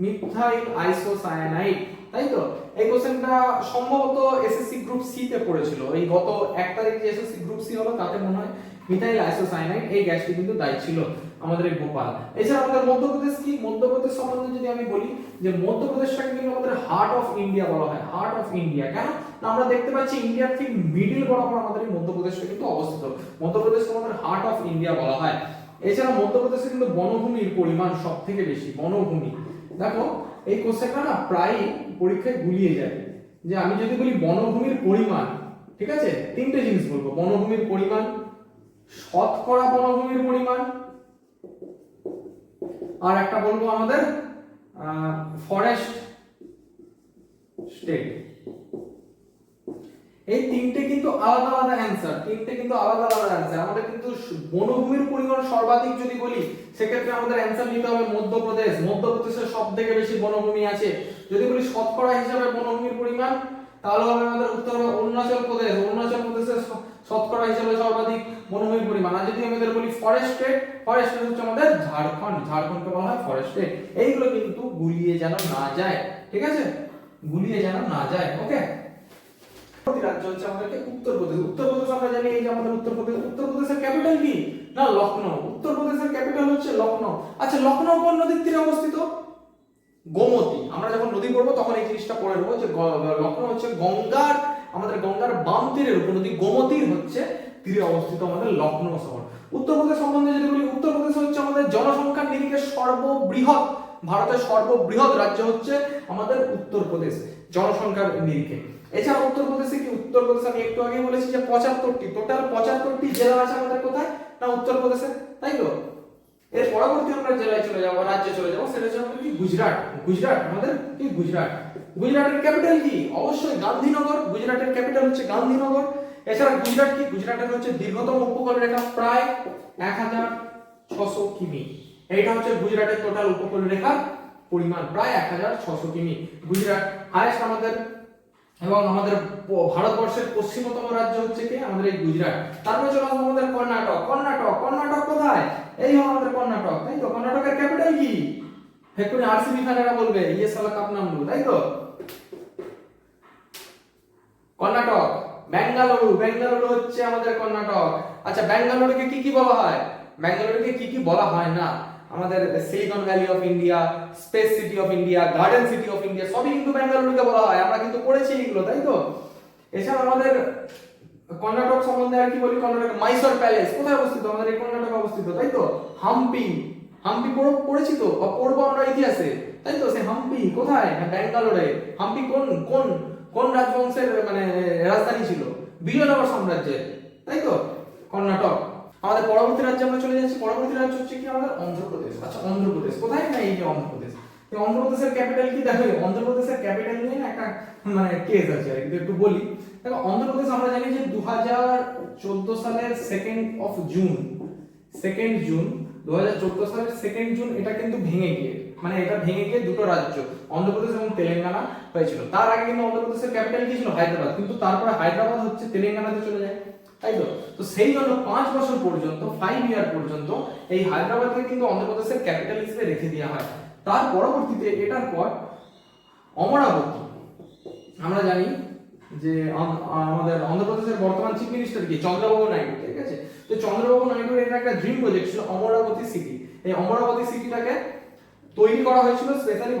মিথাইল আইসোসায়ানাইড, তাই তো। এই কোশ্চেনটা সম্ভবত এসএসসি গ্রুপ সি তে পড়েছিল। এই গত 1 তারিখ যে এসএসসি গ্রুপ সি হলো তাতে মনে হয় মিথাইল আইসোসায়ানাইড এই গ্যাসটি কিন্তু দায়ী ছিল আমাদের এই ভোপাল। এছাড়া আমাদের মধ্যপ্রদেশ কি? মধ্যপ্রদেশ সম্বন্ধে যদি আমি বলি যে মধ্যপ্রদেশটাকে কিন্তু আমাদের হার্ট অফ ইন্ডিয়া বলা হয়। হার্ট অফ ইন্ডিয়া কেন? না আমরা দেখতে পাচ্ছি ইন্ডিয়ার ঠিক মিডল বরাবর আমাদের এই মধ্যপ্রদেশটা কিন্তু অবস্থিত। মধ্যপ্রদেশকে আমাদের হার্ট অফ ইন্ডিয়া বলা হয়। এছাড়া মধ্যপ্রদেশে কিন্তু বনভূমির পরিমাণ সবথেকে বেশি। বনভূমি, দেখো এই কোশ্চেনটা না প্রায় পরীক্ষায় গুলিয়ে যায়, যে আমি যদি বলি বনভূমির পরিমাণ, ঠিক আছে, তিনটে জিনিস বলবো। বনভূমির পরিমাণ, শতকরা বনভূমির পরিমাণ, আর একটা বলবো আমাদের ফরেস্ট স্টেট। এই তিনটে কিন্তু আলাদা আলাদা অ্যানসার, আমাদের কিন্তু বনভূমির পরিমাণ সর্বাধিক যদি বলি সেক্ষেত্রে আমাদের অ্যানসার নিতে হবে মধ্যপ্রদেশ। মধ্যপ্রদেশের সবথেকে বেশি বনভূমি আছে। যদি বলি শতকরা হিসাবে বনভূমির পরিমাণ, তাহলে হবে আমাদের উত্তর হবে অরুণাচল প্রদেশের শতকরা হিসাবে সর্বাধিক বনভূমির পরিমাণ। আর যদি আমাদের বলি ফরেস্ট স্টেট হচ্ছে আমাদের ঝাড়খণ্ডকে বলা হয় ফরেস্ট স্টেট। এইগুলো কিন্তু গুলিয়ে যেন না যায়, ঠিক আছে, গুলিয়ে যেন না যায়। ওকে, রাজ্য হচ্ছে আমাদের উত্তরপ্রদেশ। উত্তরপ্রদেশ আমরা জানি এই যে আমাদের উত্তরপ্রদেশের ক্যাপিটাল কি? না লখনউ। উত্তরপ্রদেশের ক্যাপিটাল হচ্ছে লখনউ। আচ্ছা, লখনউ কোন নদীর তীরে অবস্থিত? গোমতী। আমরা যখন নদী পড়বো তখন এই জিনিসটা পড়ে নেবো যে লখনউ হচ্ছে গঙ্গার বাম তীরের উপনদী গোমতীর হচ্ছে তীরে অবস্থিত আমাদের লখনউ শহর। উত্তরপ্রদেশ সম্বন্ধে যদি বলি, উত্তরপ্রদেশ হচ্ছে আমাদের জনসংখ্যার নিরিখে ভারতের সর্ববৃহৎ রাজ্য হচ্ছে আমাদের উত্তরপ্রদেশ জনসংখ্যার নিরিখে। এছাড়া উত্তরপ্রদেশে আমি একটু আগে বলেছি যে 75টি, টোটাল 75টি জেলা আছে আমাদের কোথায়? না উত্তরপ্রদেশে, তাই তো। এর পরবর্তী আমরা রাজ্যে চলে যাব, সেটা হচ্ছে আমাদের কি? গুজরাট আমাদের কি? গুজরাটের ক্যাপিটাল কি? অবশ্যই গান্ধীনগর। গুজরাটের ক্যাপিটাল হচ্ছে গান্ধীনগর। এছাড়া গুজরাটের হচ্ছে দীর্ঘতম উপকূল রেখা প্রায় 1600 কিমি। এইটা হচ্ছে গুজরাটের টোটাল উপকূল রেখার পরিমাণ, প্রায় 1600 কিমি। গুজরাট হাইয়েস্ট আমাদের এবং আমাদের ভারতবর্ষের পশ্চিমতম রাজ্য হচ্ছে কি আমাদের এই গুজরাট। তারপরে চলে আসবো আমাদের কর্ণাটক। কর্ণাটক কোথায়? এই হলো আমাদের কর্ণাটক, তাই তো? কর্ণাটকের ক্যাপিটাল কি? এক্ষুনি আরসিবি ফ্যানেরা বলবে ইয়ে সালা কাপ নামলো, তাই তো? কর্ণাটক। বেঙ্গালুরু হচ্ছে আমাদের কর্ণাটক। আচ্ছা, বেঙ্গালুরুকে কি কি বলা হয়? বেঙ্গালুরুকে কি কি বলা হয় না? আমাদের silicon valley of India, space city of India, garden city of India, সবই কিন্তু বেঙ্গালুরুকে বলা হয়। আমরা কিন্তু পড়েছি এগুলো, তাই তো? এছাড়া আমাদের কর্ণাটক সম্বন্ধে আর কি বলি, কর্ণাটক মাইসোর প্যালেস কোথায় অবস্থিত? আমাদের এই কর্ণাটকে অবস্থিত, তাই তো? হাম্পি পড়েছি তো, বা পড়বো আমরা ইতিহাসে, তাই তো? সে হাম্পি কোথায়? না, ব্যাঙ্গালোরে। হাম্পি কোন কোন কোন রাজবংশের মানে রাজধানী ছিল? বিজয়নগর সাম্রাজ্যের, তাই তো? কর্ণাটক। আমাদের পরবর্তী রাজ্যে আমরা চলে যাচ্ছি। পরবর্তী রাজ্য হচ্ছে কি আমাদের অন্ধ্রপ্রদেশ। আচ্ছা, অন্ধ্রপ্রদেশ কোথায়? না, এই যে অন্ধ্রপ্রদেশ। এই অন্ধ্রপ্রদেশের ক্যাপিটাল কি? দেখো, অন্ধ্রপ্রদেশের ক্যাপিটাল নিয়ে না একটা মানে কেস আছে আর কি, একটু বলি। দেখো, অন্ধ্রপ্রদেশ আমরা জানি যে 2014 সালের 2nd জুন 2014 সালের 2nd জুন এটা কিন্তু ভেঙে গিয়ে দুটো রাজ্য অন্ধ্রপ্রদেশ এবং তেলেঙ্গানা হয়েছিল। তার আগে কিন্তু অন্ধ্রপ্রদেশের ক্যাপিটাল কি ছিল? হায়দ্রাবাদ। কিন্তু তারপরে হায়দ্রাবাদ হচ্ছে তেলেঙ্গানাতে চলে যায়, তাই তো? তো সেই জন্য 5 বছর পর্যন্ত, 5 ইয়ার পর্যন্ত এই হায়দ্রাবাদকে কিন্তু অন্ধ্রপ্রদেশের ক্যাপিটাল হিসেবে রেখে দেওয়া হয়। তার পরবর্তীতে এটার পর অমরাবতী, আমরা জানি যে আমাদের অন্ধ্রপ্রদেশের বর্তমান চিফ মিনিস্টার কি? চন্দ্রবাবু নাইডু, ঠিক আছে? তো চন্দ্রবাবু নাইডুর এটা একটা ড্রিম প্রজেক্ট ছিল অমরাবতী সিটি। এই অমরাবতী সিটিটাকে তৈরি করা হয়েছিল স্পেশালি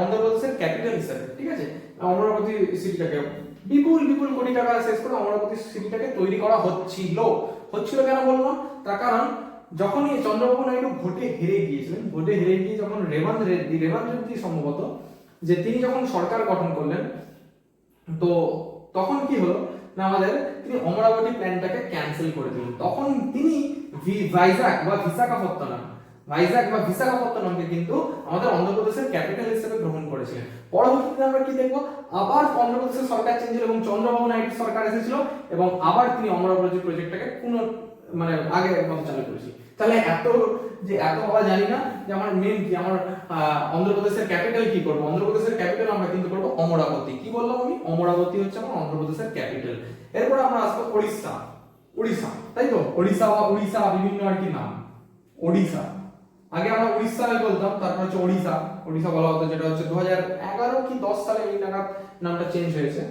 অন্ধ্রপ্রদেশের ক্যাপিটাল হিসেবে, ঠিক আছে? অমরাবতী সিটিটাকে বিপুল বিপুল কোটি টাকা শেষ করে অমরাবতী সিটিটাকে তৈরি করা হচ্ছিল কেন বললাম? তার কারণ যখনই চন্দ্রবাবু নাইডু ভোটে হেরে গিয়ে যখন রেবন্ত রেড্ডি সম্ভবত, যে তিনি যখন সরকার গঠন করলেন, তো তখন কি হলো না, তিনি অমরাবতী প্ল্যানটাকে ক্যান্সেল করে দিলেন। তখন তিনি ভাইজাগ বা বিশাখাপত্তনমকে কিন্তু আমাদের অন্ধ্রপ্রদেশের ক্যাপিটাল হিসেবে গ্রহণ করেছিলেন। পরবর্তীতে আমরা কি দেখবো, আবার অন্ধ্রপ্রদেশের সরকার চেঞ্জ হলো এবং চন্দ্রবাবু নাইডু সরকার এসেছিল এবং আবার তিনি অমরাবতী প্রজেক্টটাকে আগের মতো চালু করেছি। তাহলে এত আমরা জানি না যে আমার মেন কি, আমার অন্ধ্রপ্রদেশের ক্যাপিটাল কি করব? অন্ধ্রপ্রদেশের ক্যাপিটাল আমরা কিন্তু করব অমরাবতী। কি বললাম আমি? অমরাবতী হচ্ছে আমার অন্ধ্রপ্রদেশের ক্যাপিটাল। এরপর আমরা আসবো ওড়িশা, তাই তো? উড়িষ্যা বিভিন্ন আর কি নাম। ওড়িশা, আগে আমরা উড়িষ্যা বলতাম, তারপর হচ্ছে ওড়িশা বলা হতো, যেটা হচ্ছে 2011 কি 10 সালে এই নাগাদ নামটা চেঞ্জ হয়েছে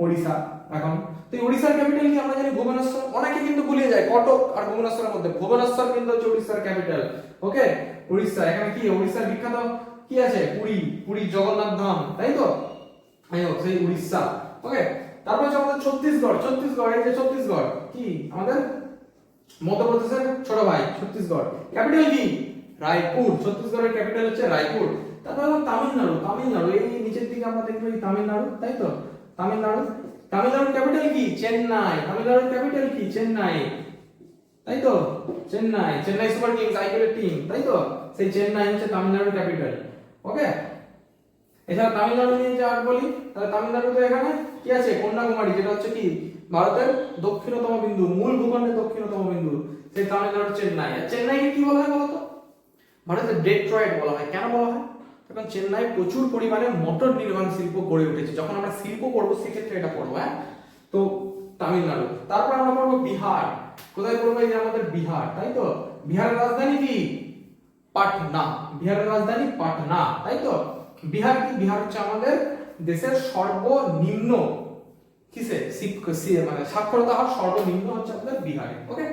ওড়িশা এখন। তো ওড়িশার ক্যাপিটাল কি? আমরা জানি ভুবনেশ্বর। অনেকে কিন্তু ভুলিয়ে যায় কটক আর ভুবনেশ্বরের মধ্যে, ভুবনেশ্বর কিন্তু হচ্ছে ওড়িশার ক্যাপিটাল। ওকে, উড়িষ্যা। এখানে কি ওড়িশার বিখ্যাত কি আছে? পুরী জগন্নাথ ধাম, তাই তো? সেই উড়িষ্যা। ওকে, তারপর হচ্ছে আমাদের ছত্তিশগড়। এই যে ছত্তিশগড় কি আমাদের মধ্যপ্রদেশের ছোট ভাই, ছত্তিশগড়। ক্যাপিটাল কি? রায়পুর। ছত্তিশগড়ের ক্যাপিটাল হচ্ছে রায়পুর। তারপর তামিলনাড়ু, এই নিচের দিকে আমরা দেখবো এই তামিলনাড়ু, তাই তো? তামিলনাড়ুর ক্যাপিটাল কি? চেন্নাই। তামিলনাড়ুর ক্যাপিটাল কি? চেন্নাই, তাই তো? Chennai super kings IPL team, তাই তো? সেই চেন্নাই হচ্ছে তামিলনাড়ুর ক্যাপিটাল। ওকে, এছাড়া তামিলনাড়ু নিয়ে যে আর বলি, তাহলে তামিলনাড়ুতে এখানে কি আছে? কন্যাকুমারী, যেটা হচ্ছে কি ভারতের দক্ষিণতম বিন্দু, মূল ভূখণ্ডের দক্ষিণতম বিন্দু, সেই তামিলনাড়ুর চেন্নাই। আর চেন্নাইকে কি বলা হয় বলতো? ভারতের ডেট্রয়েট বলা হয়। কেন বলা হয়? কারণ চেন্নাই প্রচুর পরিমাণে মোটর নির্মাণ শিল্প গড়ে উঠেছে। যখন আমরা শিল্প পড়বো সেক্ষেত্রে এটা পড়বো, হ্যাঁ? তো তামিলনাড়ু। তারপর আমরা পড়বো বিহার। কোথায় পড়বো? এই যে আমাদের বিহার, তাই তো? বিহারের রাজধানী কি? পাটনা। তাই তো? বিহার কি? বিহার হচ্ছে আমাদের দেশের সর্বনিম্ন মানে সাক্ষরতা হার সর্বনিম্ন হচ্ছে আমাদের বিহারে। ওকে,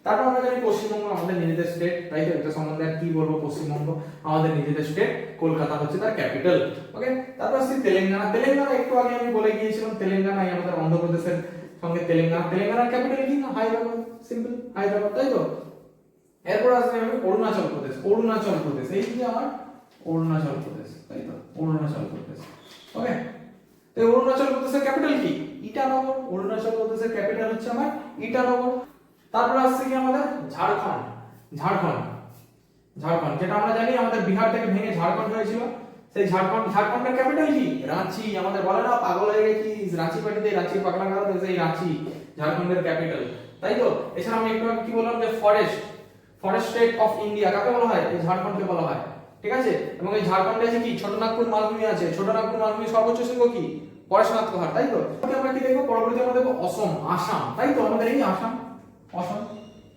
তারপর আমরা জানি পশ্চিমবঙ্গ আমাদের নিজেদের স্টেট, তাই তো? এটা সম্বন্ধে আর কি বলবো? পশ্চিমবঙ্গ আমাদের নিজেদের স্টেট, কলকাতা হচ্ছে তার ক্যাপিটাল। ওকে, তারপর আসছে তেলেঙ্গানা একটু আগে আমি বলে গিয়েছিলাম, তেলেঙ্গানাই আমাদের অন্ধ্রপ্রদেশের সঙ্গে তেলেঙ্গানার ক্যাপিটাল কি? না, হায়দ্রাবাদ। সিম্পল, হায়দ্রাবাদ, তাই তো? এরপর আসবে আমি অরুণাচল প্রদেশ। এই যে আমার অরুণাচল প্রদেশ, তাই তো? ওকে, তো অরুণাচল প্রদেশের ক্যাপিটাল কি? ইটানগর। অরুণাচল প্রদেশের ক্যাপিটাল হচ্ছে আমার ইটানগর। তারপর আসছে কি আমাদের ঝাড়খণ্ড, যেটা আমরা জানি আমাদের বিহার থেকে ভেঙে ঝাড়খণ্ড হয়েছিল। সেই ঝাড়খণ্ডের ক্যাপিটাল কি? রাঁচি। আমাদের বলে না পাগল হয়ে গেছি রাঁচি পার্টিতে, রাঁচি পাগলা গাঁও, সেই রাঁচি ঝাড়খণ্ডের ক্যাপিটাল, তাই তো? এছাড়া আমি একটু কি বললাম যে ফরেস্ট স্টেট অফ ইন্ডিয়া কাকে বলা হয়? এই ঝাড়খণ্ডকে বলা হয়। ঠিক আছে। এবং এই ঝাড়খণ্ডে আছে কি ছোটনাগপুর মালভূমি আছে, ছোটনাগপুর মালভূমি সর্বোচ্চ শৃঙ্গ কি পরেশনাথ পাহাড়, তাই তো। আমরা কি দেখবো পরবর্তী আমরা দেখবো অসম, আসাম, তাই তো। আমাদের এই আসাম, অসম,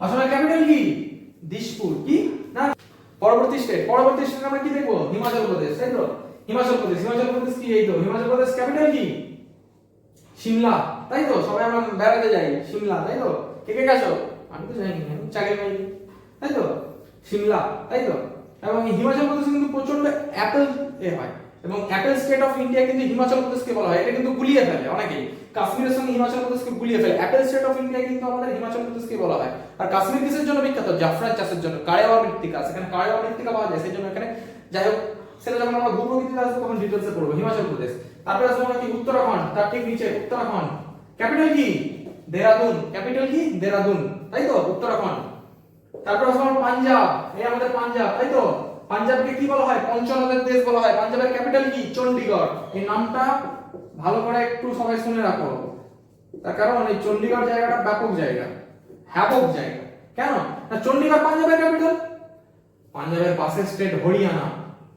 অসমের ক্যাপিটাল কি দিশপুর, কি না। পরবর্তী স্টেট আমরা কি দেখবো হিমাচল প্রদেশ, তাই তো। হিমাচল প্রদেশ কি এই তো হিমাচল প্রদেশ ক্যাপিটাল কি সিমলা, তাই তো। সবাই আমরা বেড়াতে যাই সিমলা, তাই তো। কে কে গেছো? আমি তো যাইনি, আমি চাকরি পাইনি, তাই তো। সিমলা, তাই তো। এবং এই হিমাচল প্রদেশে কিন্তু প্রচন্ড অ্যাপেল হয়, এবং অ্যাপেল স্টেট অফ ইন্ডিয়া কিন্তু হিমাচল প্রদেশকে বলা হয়। এটা কিন্তু গুলিয়ে ফেলে অনেকেই, কাশ্মীরের সঙ্গে হিমাচল প্রদেশকে গুলিয়ে ফেলে। অ্যাপেল স্টেট অফ ইন্ডিয়া কিন্তু আমাদের হিমাচল প্রদেশকে বলা হয়। আর কাশ্মীর কিসের জন্য বিখ্যাত? জাফরান চাষের জন্য। কারেওয়া মৃত্তিকা, সেখানে কারেওয়া মৃত্তিকা পাওয়া যায়, সেই জন্য এখানে। যাই হোক, সেটা যখন আমরা ভূপ্রকৃতিতে আসবো তখন ডিটেইলসে পড়বো। হিমাচল প্রদেশ। তারপরে আসবো আমরা কি উত্তরাখণ্ড, তার ঠিক নিচে উত্তরাখণ্ড, ক্যাপিটাল কি দেরাদুন, ক্যাপিটাল কি দেরাদুন, তাই তো উত্তরাখণ্ড। তারপর আসবো আমরা পাঞ্জাব, এই আমাদের পাঞ্জাব, তাই তো। পাঞ্জাবকে কি বলা হয়? পঞ্চনদের দেশ বলা হয়। পাঞ্জাবের ক্যাপিটাল কি চণ্ডীগড়। এই নামটা ভালো করে একটু সবাই শুনে রাখো, তার কারণ এই চণ্ডীগড় জায়গাটা ব্যাপক জায়গা, হ্যাপক জায়গা। কেন না? চণ্ডীগড় পাঞ্জাবের ক্যাপিটাল, পাঞ্জাবের পাশের স্টেট হরিয়ানা,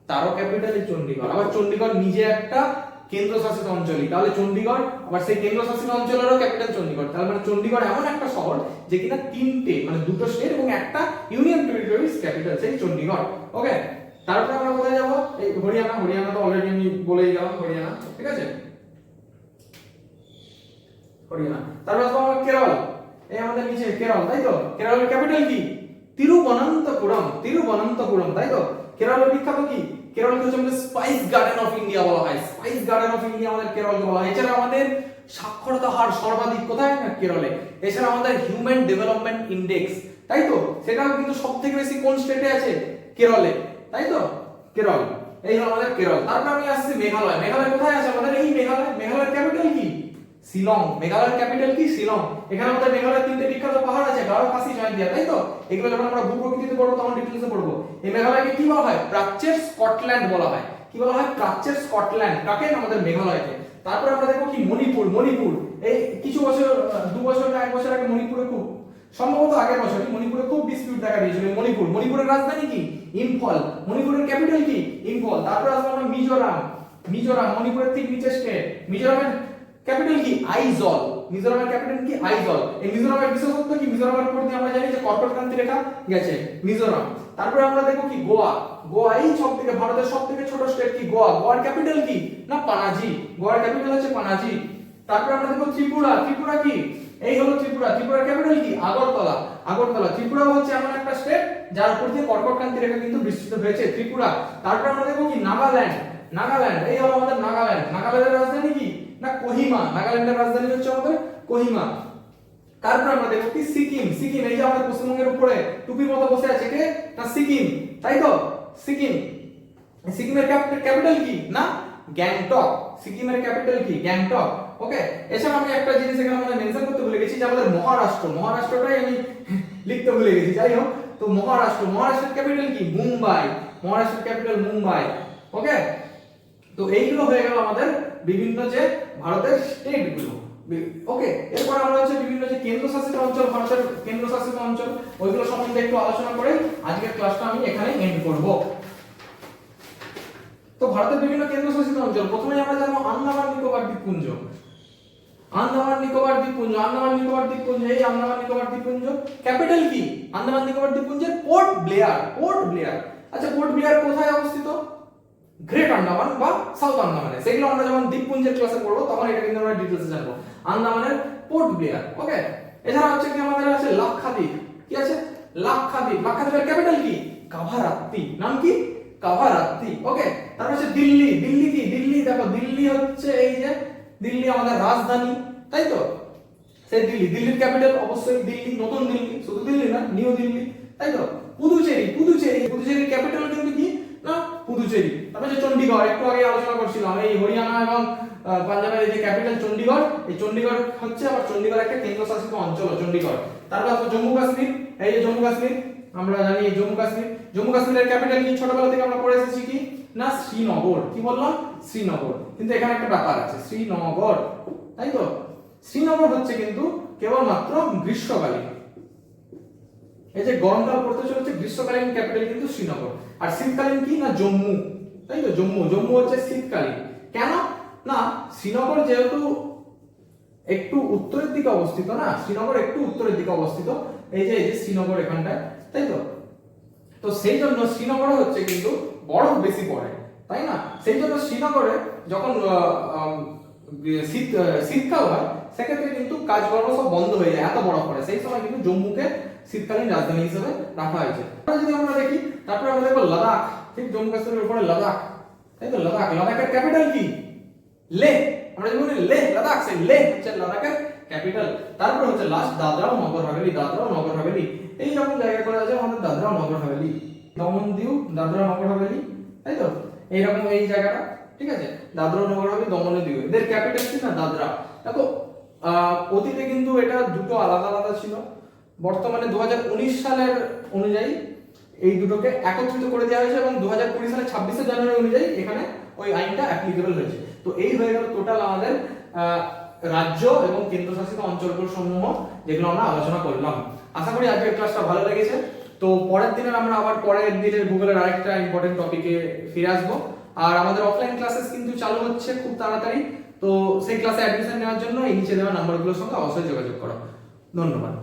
তারও ক্যাপিটাল এই চণ্ডীগড়। আবার চণ্ডীগড় নিজে একটা কেন্দ্রশাসিত অঞ্চলই, তাহলে চণ্ডীগড় আবার সেই কেন্দ্রশাসিত অঞ্চলেরও ক্যাপিটাল চণ্ডীগড়। তাহলে মানে চণ্ডীগড় এমন একটা শহর যে কিনা তিনটে মানে দুটো স্টেট এবং একটা ইউনিয়ন টেরিটরিজ ক্যাপিটাল সেই চণ্ডীগড়। ওকে, তারপরে আমরা কোথায় যাব? এই হরিয়ানা। হরিয়ানা তো অলরেডি আমি বলেই গেলাম, হরিয়ানা, ঠিক আছে। হরিয়ানা। তারপর আসবো আমরা কেরল, এই আমাদের নিচে কেরল, তাই তো। কেরলের ক্যাপিটাল কি তিরুবনন্তপুরম, তিরুবনন্তপুরম, তাই তো। কেরলের বিখ্যাত কি? কেরলকে হচ্ছে আমাদের স্পাইস গার্ডেন অফ ইন্ডিয়া বলা হয়, স্পাইস গার্ডেন অফ ইন্ডিয়া আমাদের কেরলকে বলা হয়। এছাড়া আমাদের সাক্ষরতা হার সর্বাধিক কোথায়? না কেরলে। এছাড়া আমাদের হিউম্যান ডেভেলপমেন্ট ইনডেক্স, তাই তো, সেটাও কিন্তু সবথেকে বেশি কোন স্টেটে আছে? কেরলে, তাই তো। কেরল, এই হলো আমাদের কেরল। তারপর আমি আসছি মেঘালয়। মেঘালয় কোথায় আছে আমাদের? এই মেঘালয়। মেঘালয়ের ক্যাপিটাল কি শিলং। মেঘালয়ের ক্যাপিটাল কি শিলং। এখানে আমাদের মেঘালয়ের তিনটে বিখ্যাত পাহাড় আছে, গারো, খাসি, জয়ন্তিয়া, তাই তো। এগুলো যখন আমরা ভূপ্রকৃতিতে পড়বো তখন ডিটেইলসে পড়বো। এই মেঘালয়কে কি বলা হয়? প্রাচ্যের স্কটল্যান্ড বলা হয়। কি বলা হয়? প্রাচ্যের স্কটল্যান্ড। কাকে? আমাদের মেঘালয়কে। তারপর আমরা দেখবো কি মণিপুর। মণিপুর এই কিছু বছর 2 বছর না 1 বছর আগে মণিপুরে খুব সম্ভবত আগের বছরই মণিপুরে খুব ডিসপিউট দেখা দিয়েছিল। মণিপুর, মণিপুরের রাজধানী কি ইম্ফল। মণিপুরের ক্যাপিটাল কি ইম্ফল। তারপর আসবো আমরা মিজোরাম। মিজোরাম মণিপুরের ঠিক নিচে স্টেট। মিজোরামের ক্যাপিটাল কি আইজল। মিজোরামের ক্যাপিটাল কি আইজল। এই মিজোরামের বিশেষত্ব কি? মিজোরামের উপর দিয়ে আমরা জানি যে কর্কটক্রান্তি রেখা গেছে মিজোরাম। তারপরে আমরা দেখো কি গোয়া। গোয়া এই সবথেকে ভারতের সবথেকে ছোট স্টেট কি গোয়া। গোয়ার ক্যাপিটাল কি না পানাজি। গোয়ার ক্যাপিটাল হচ্ছে পানাজি। তারপরে আমরা দেখো ত্রিপুরা। ত্রিপুরা কি? এই হলো ত্রিপুরা। ত্রিপুরার ক্যাপিটাল কি আগরতলা। আগরতলা। ত্রিপুরা হচ্ছে এমন একটা স্টেট যার উপর দিয়ে কর্কটক্রান্তি রেখা কিন্তু বিস্তৃত হয়েছে ত্রিপুরা। তারপর আমরা দেখো কি নাগাল্যান্ড। নাগাল্যান্ড এই হলো আমাদের নাগাল্যান্ড। নাগাল্যান্ডের রাজধানী কি না কোহিমা। নাগাল্যান্ডের রাজধানী হচ্ছে আমাদের কোহিমা। তারপর আমরা দেখো কি সিকিম। সিকিম এই যে আমাদের পশ্চিমবঙ্গের উপরে টুপির মতো বসে আছে কে না সিকিম, তাই তো। সিকিম। সিকিমের ক্যাপিটাল কি না গ্যাংটক। সিকিমের ক্যাপিটাল কি গ্যাংটক। ওকে, এছাড়া আমি একটা জিনিস এখানে আমরা মেনশন করতে ভুলে গেছি যে আমাদের মহারাষ্ট্র। মহারাষ্ট্রটাই আমি লিখতে ভুলে গেছি, যাই হোক। তো মহারাষ্ট্র, মহারাষ্ট্রের ক্যাপিটাল কি মুম্বাই। মহারাষ্ট্রের ক্যাপিটাল মুম্বাই। ওকে, তো এইগুলো হয়ে গেল আমাদের বিভিন্ন যে ভারতের স্টেট গুলো। ওকে, এরপর আমরা হচ্ছে বিভিন্ন যে কেন্দ্রশাসিত অঞ্চল, ভারতের কেন্দ্রশাসিত অঞ্চল, ওইগুলো সম্বন্ধে একটু আলোচনা করে আজকের ক্লাসটা আমি এখানে এন্ড করব। তো ভারতের বিভিন্ন কেন্দ্রশাসিত অঞ্চল, প্রথমে আমরা জানবো আন্দামান নিকোবর দ্বীপপুঞ্জ। আন্দামান নিকোবর দ্বীপপুঞ্জ। আন্দামান নিকোবর দ্বীপপুঞ্জ এই আন্দামান নিকোবর দ্বীপপুঞ্জ ক্যাপিটাল কি আন্দামান নিকোবর দ্বীপপুঞ্জের পোর্ট ব্লেয়ার। Port Blair. আচ্ছা, পোর্ট ব্লেয়ার কোথায় অবস্থিত? গ্রেট আন্দামান বা সাউথ আন্দামানে। সেগুলো আমরা যখন দ্বীপপুঞ্জের ক্লাসে পড়বো তখন এটা কিন্তু আমরা ডিটেইলসে জানবো। আন্দামানের পোর্ট ব্লেয়ার। ওকে, এছাড়া হচ্ছে কি আমাদের আছে লাক্ষাদ্বীপ। কি আছে? লাক্ষাদ্বীপ। লাক্ষাদ্বীপের ক্যাপিটাল কি কাভারাত্তি। নাম কি কাভারাত্তি। ওকে, তারপর হচ্ছে দিল্লি। দিল্লি কি? দিল্লি দেখো, দিল্লি হচ্ছে এই যে দিল্লি আমাদের রাজধানী, তাই তো। সেই দিল্লি। দিল্লির ক্যাপিটাল অবশ্যই দিল্লি, নতুন দিল্লি, শুধু দিল্লি না নিউ দিল্লি, তাই তো। পুদুচেরি। পুদুচেরি। পুদুচেরির ক্যাপিটাল কিন্তু কি না পুদুচেরি। তারপর যে চণ্ডীগড়, একটু আগে আলোচনা করছিলাম এই হরিয়ানা এবং পাঞ্জাবের এই যে ক্যাপিটাল চণ্ডীগড়। এই চণ্ডীগড় হচ্ছে আবার চণ্ডীগড় একটা কেন্দ্রশাসিত অঞ্চল চণ্ডীগড়। তারপর আছে জম্মু কাশ্মীর। এই যে জম্মু কাশ্মীর আমরা জানি জম্মু কাশ্মীর। জম্মু কাশ্মীরের ক্যাপিটাল কি ছোটবেলা থেকে আমরা পড়ে এসেছি কি না শ্রীনগর। কি বললাম? শ্রীনগর। কিন্তু এখানে একটা ব্যাপার আছে, শ্রীনগর, তাই তো। শ্রীনগর হচ্ছে কিন্তু কেবলমাত্র গ্রীষ্মকালীন। এই যে গরমকাল পড়তে চলেছে, গ্রীষ্মকালীন ক্যাপিটাল কিন্তু শ্রীনগর। আর শীতকালীন কি না জম্মু, তাই তো জম্মু, জম্মু হচ্ছে শীতকালীন। কেন না শ্রীনগর যেহেতু একটু উত্তরের দিকে অবস্থিত, না শ্রীনগর একটু উত্তরের দিকে অবস্থিত, এই যে শ্রীনগর এখানটায়, তাই তো। তো সেই জন্য শ্রীনগরে হচ্ছে কিন্তু বরফ বেশি পড়ে, তাই না। সেই জন্য শ্রীনগরে যখন শীতকাল হয় সেক্ষেত্রে কিন্তু কাজকর্ম সব বন্ধ হয়ে যায়, এত বরফ পড়ে। সেই সময় কিন্তু জম্মুকে শীতকালীন রাজধানী হিসেবে রাখা হয়েছে। যদি আমরা দেখি তারপরে আমরা দেখবো লাদাখ, ঠিক জম্মু কাশ্মীরের উপরে লাদাখ, তাই তো। লাদাখ, লাদাখের ক্যাপিটাল কি? লেহ। আমরা যদি বলি লেহ লাদাখ, সেই লেহ হচ্ছে লাদাখের ক্যাপিটাল। তারপর হচ্ছে লাস্ট দাদরা ও নগর হাভেলি, দাদরা ও নগর হাভেলি এই রকম জায়গা করে আছে আমাদের দাদরা ও নগর হাভেলি, দমন দিউ দাদরা নগর হাভেলি, তাই তো এইরকম এই জায়গাটা, ঠিক আছে। দাদরা ও নগর হাভেলি, দমন দিউ, এদের ক্যাপিটাল কি না দাদরা। দেখো অতীতে কিন্তু এটা দুটো আলাদা আলাদা ছিল, বর্তমানে 2019 সালের অনুযায়ী এই দুটোকে একত্রিত করে দেওয়া হয়েছে এবং 2020 সালের 26শে জানুয়ারি অনুযায়ী এখানে ওই আইনটা অ্যাপ্লিকেবল হয়েছে। তো এই হয়ে গেল টোটাল আমাদের রাজ্য এবং কেন্দ্রশাসিত অঞ্চলগুলো সমূহ যেগুলো আমরা আলোচনা করলাম। আশা করি আজকের ক্লাসটা ভালো লেগেছে। তো পরের দিনের আমরা আবার পরের দিনের ভূগোলের আরেকটা ইম্পর্টেন্ট টপিকে ফিরে আসবো। আর আমাদের অফলাইন ক্লাসেস কিন্তু চালু হচ্ছে খুব তাড়াতাড়ি। তো সেই ক্লাসে অ্যাডমিশন নেওয়ার জন্য এই নিচে দেওয়া নাম্বারগুলোর সঙ্গে অবশ্যই যোগাযোগ করো। ধন্যবাদ।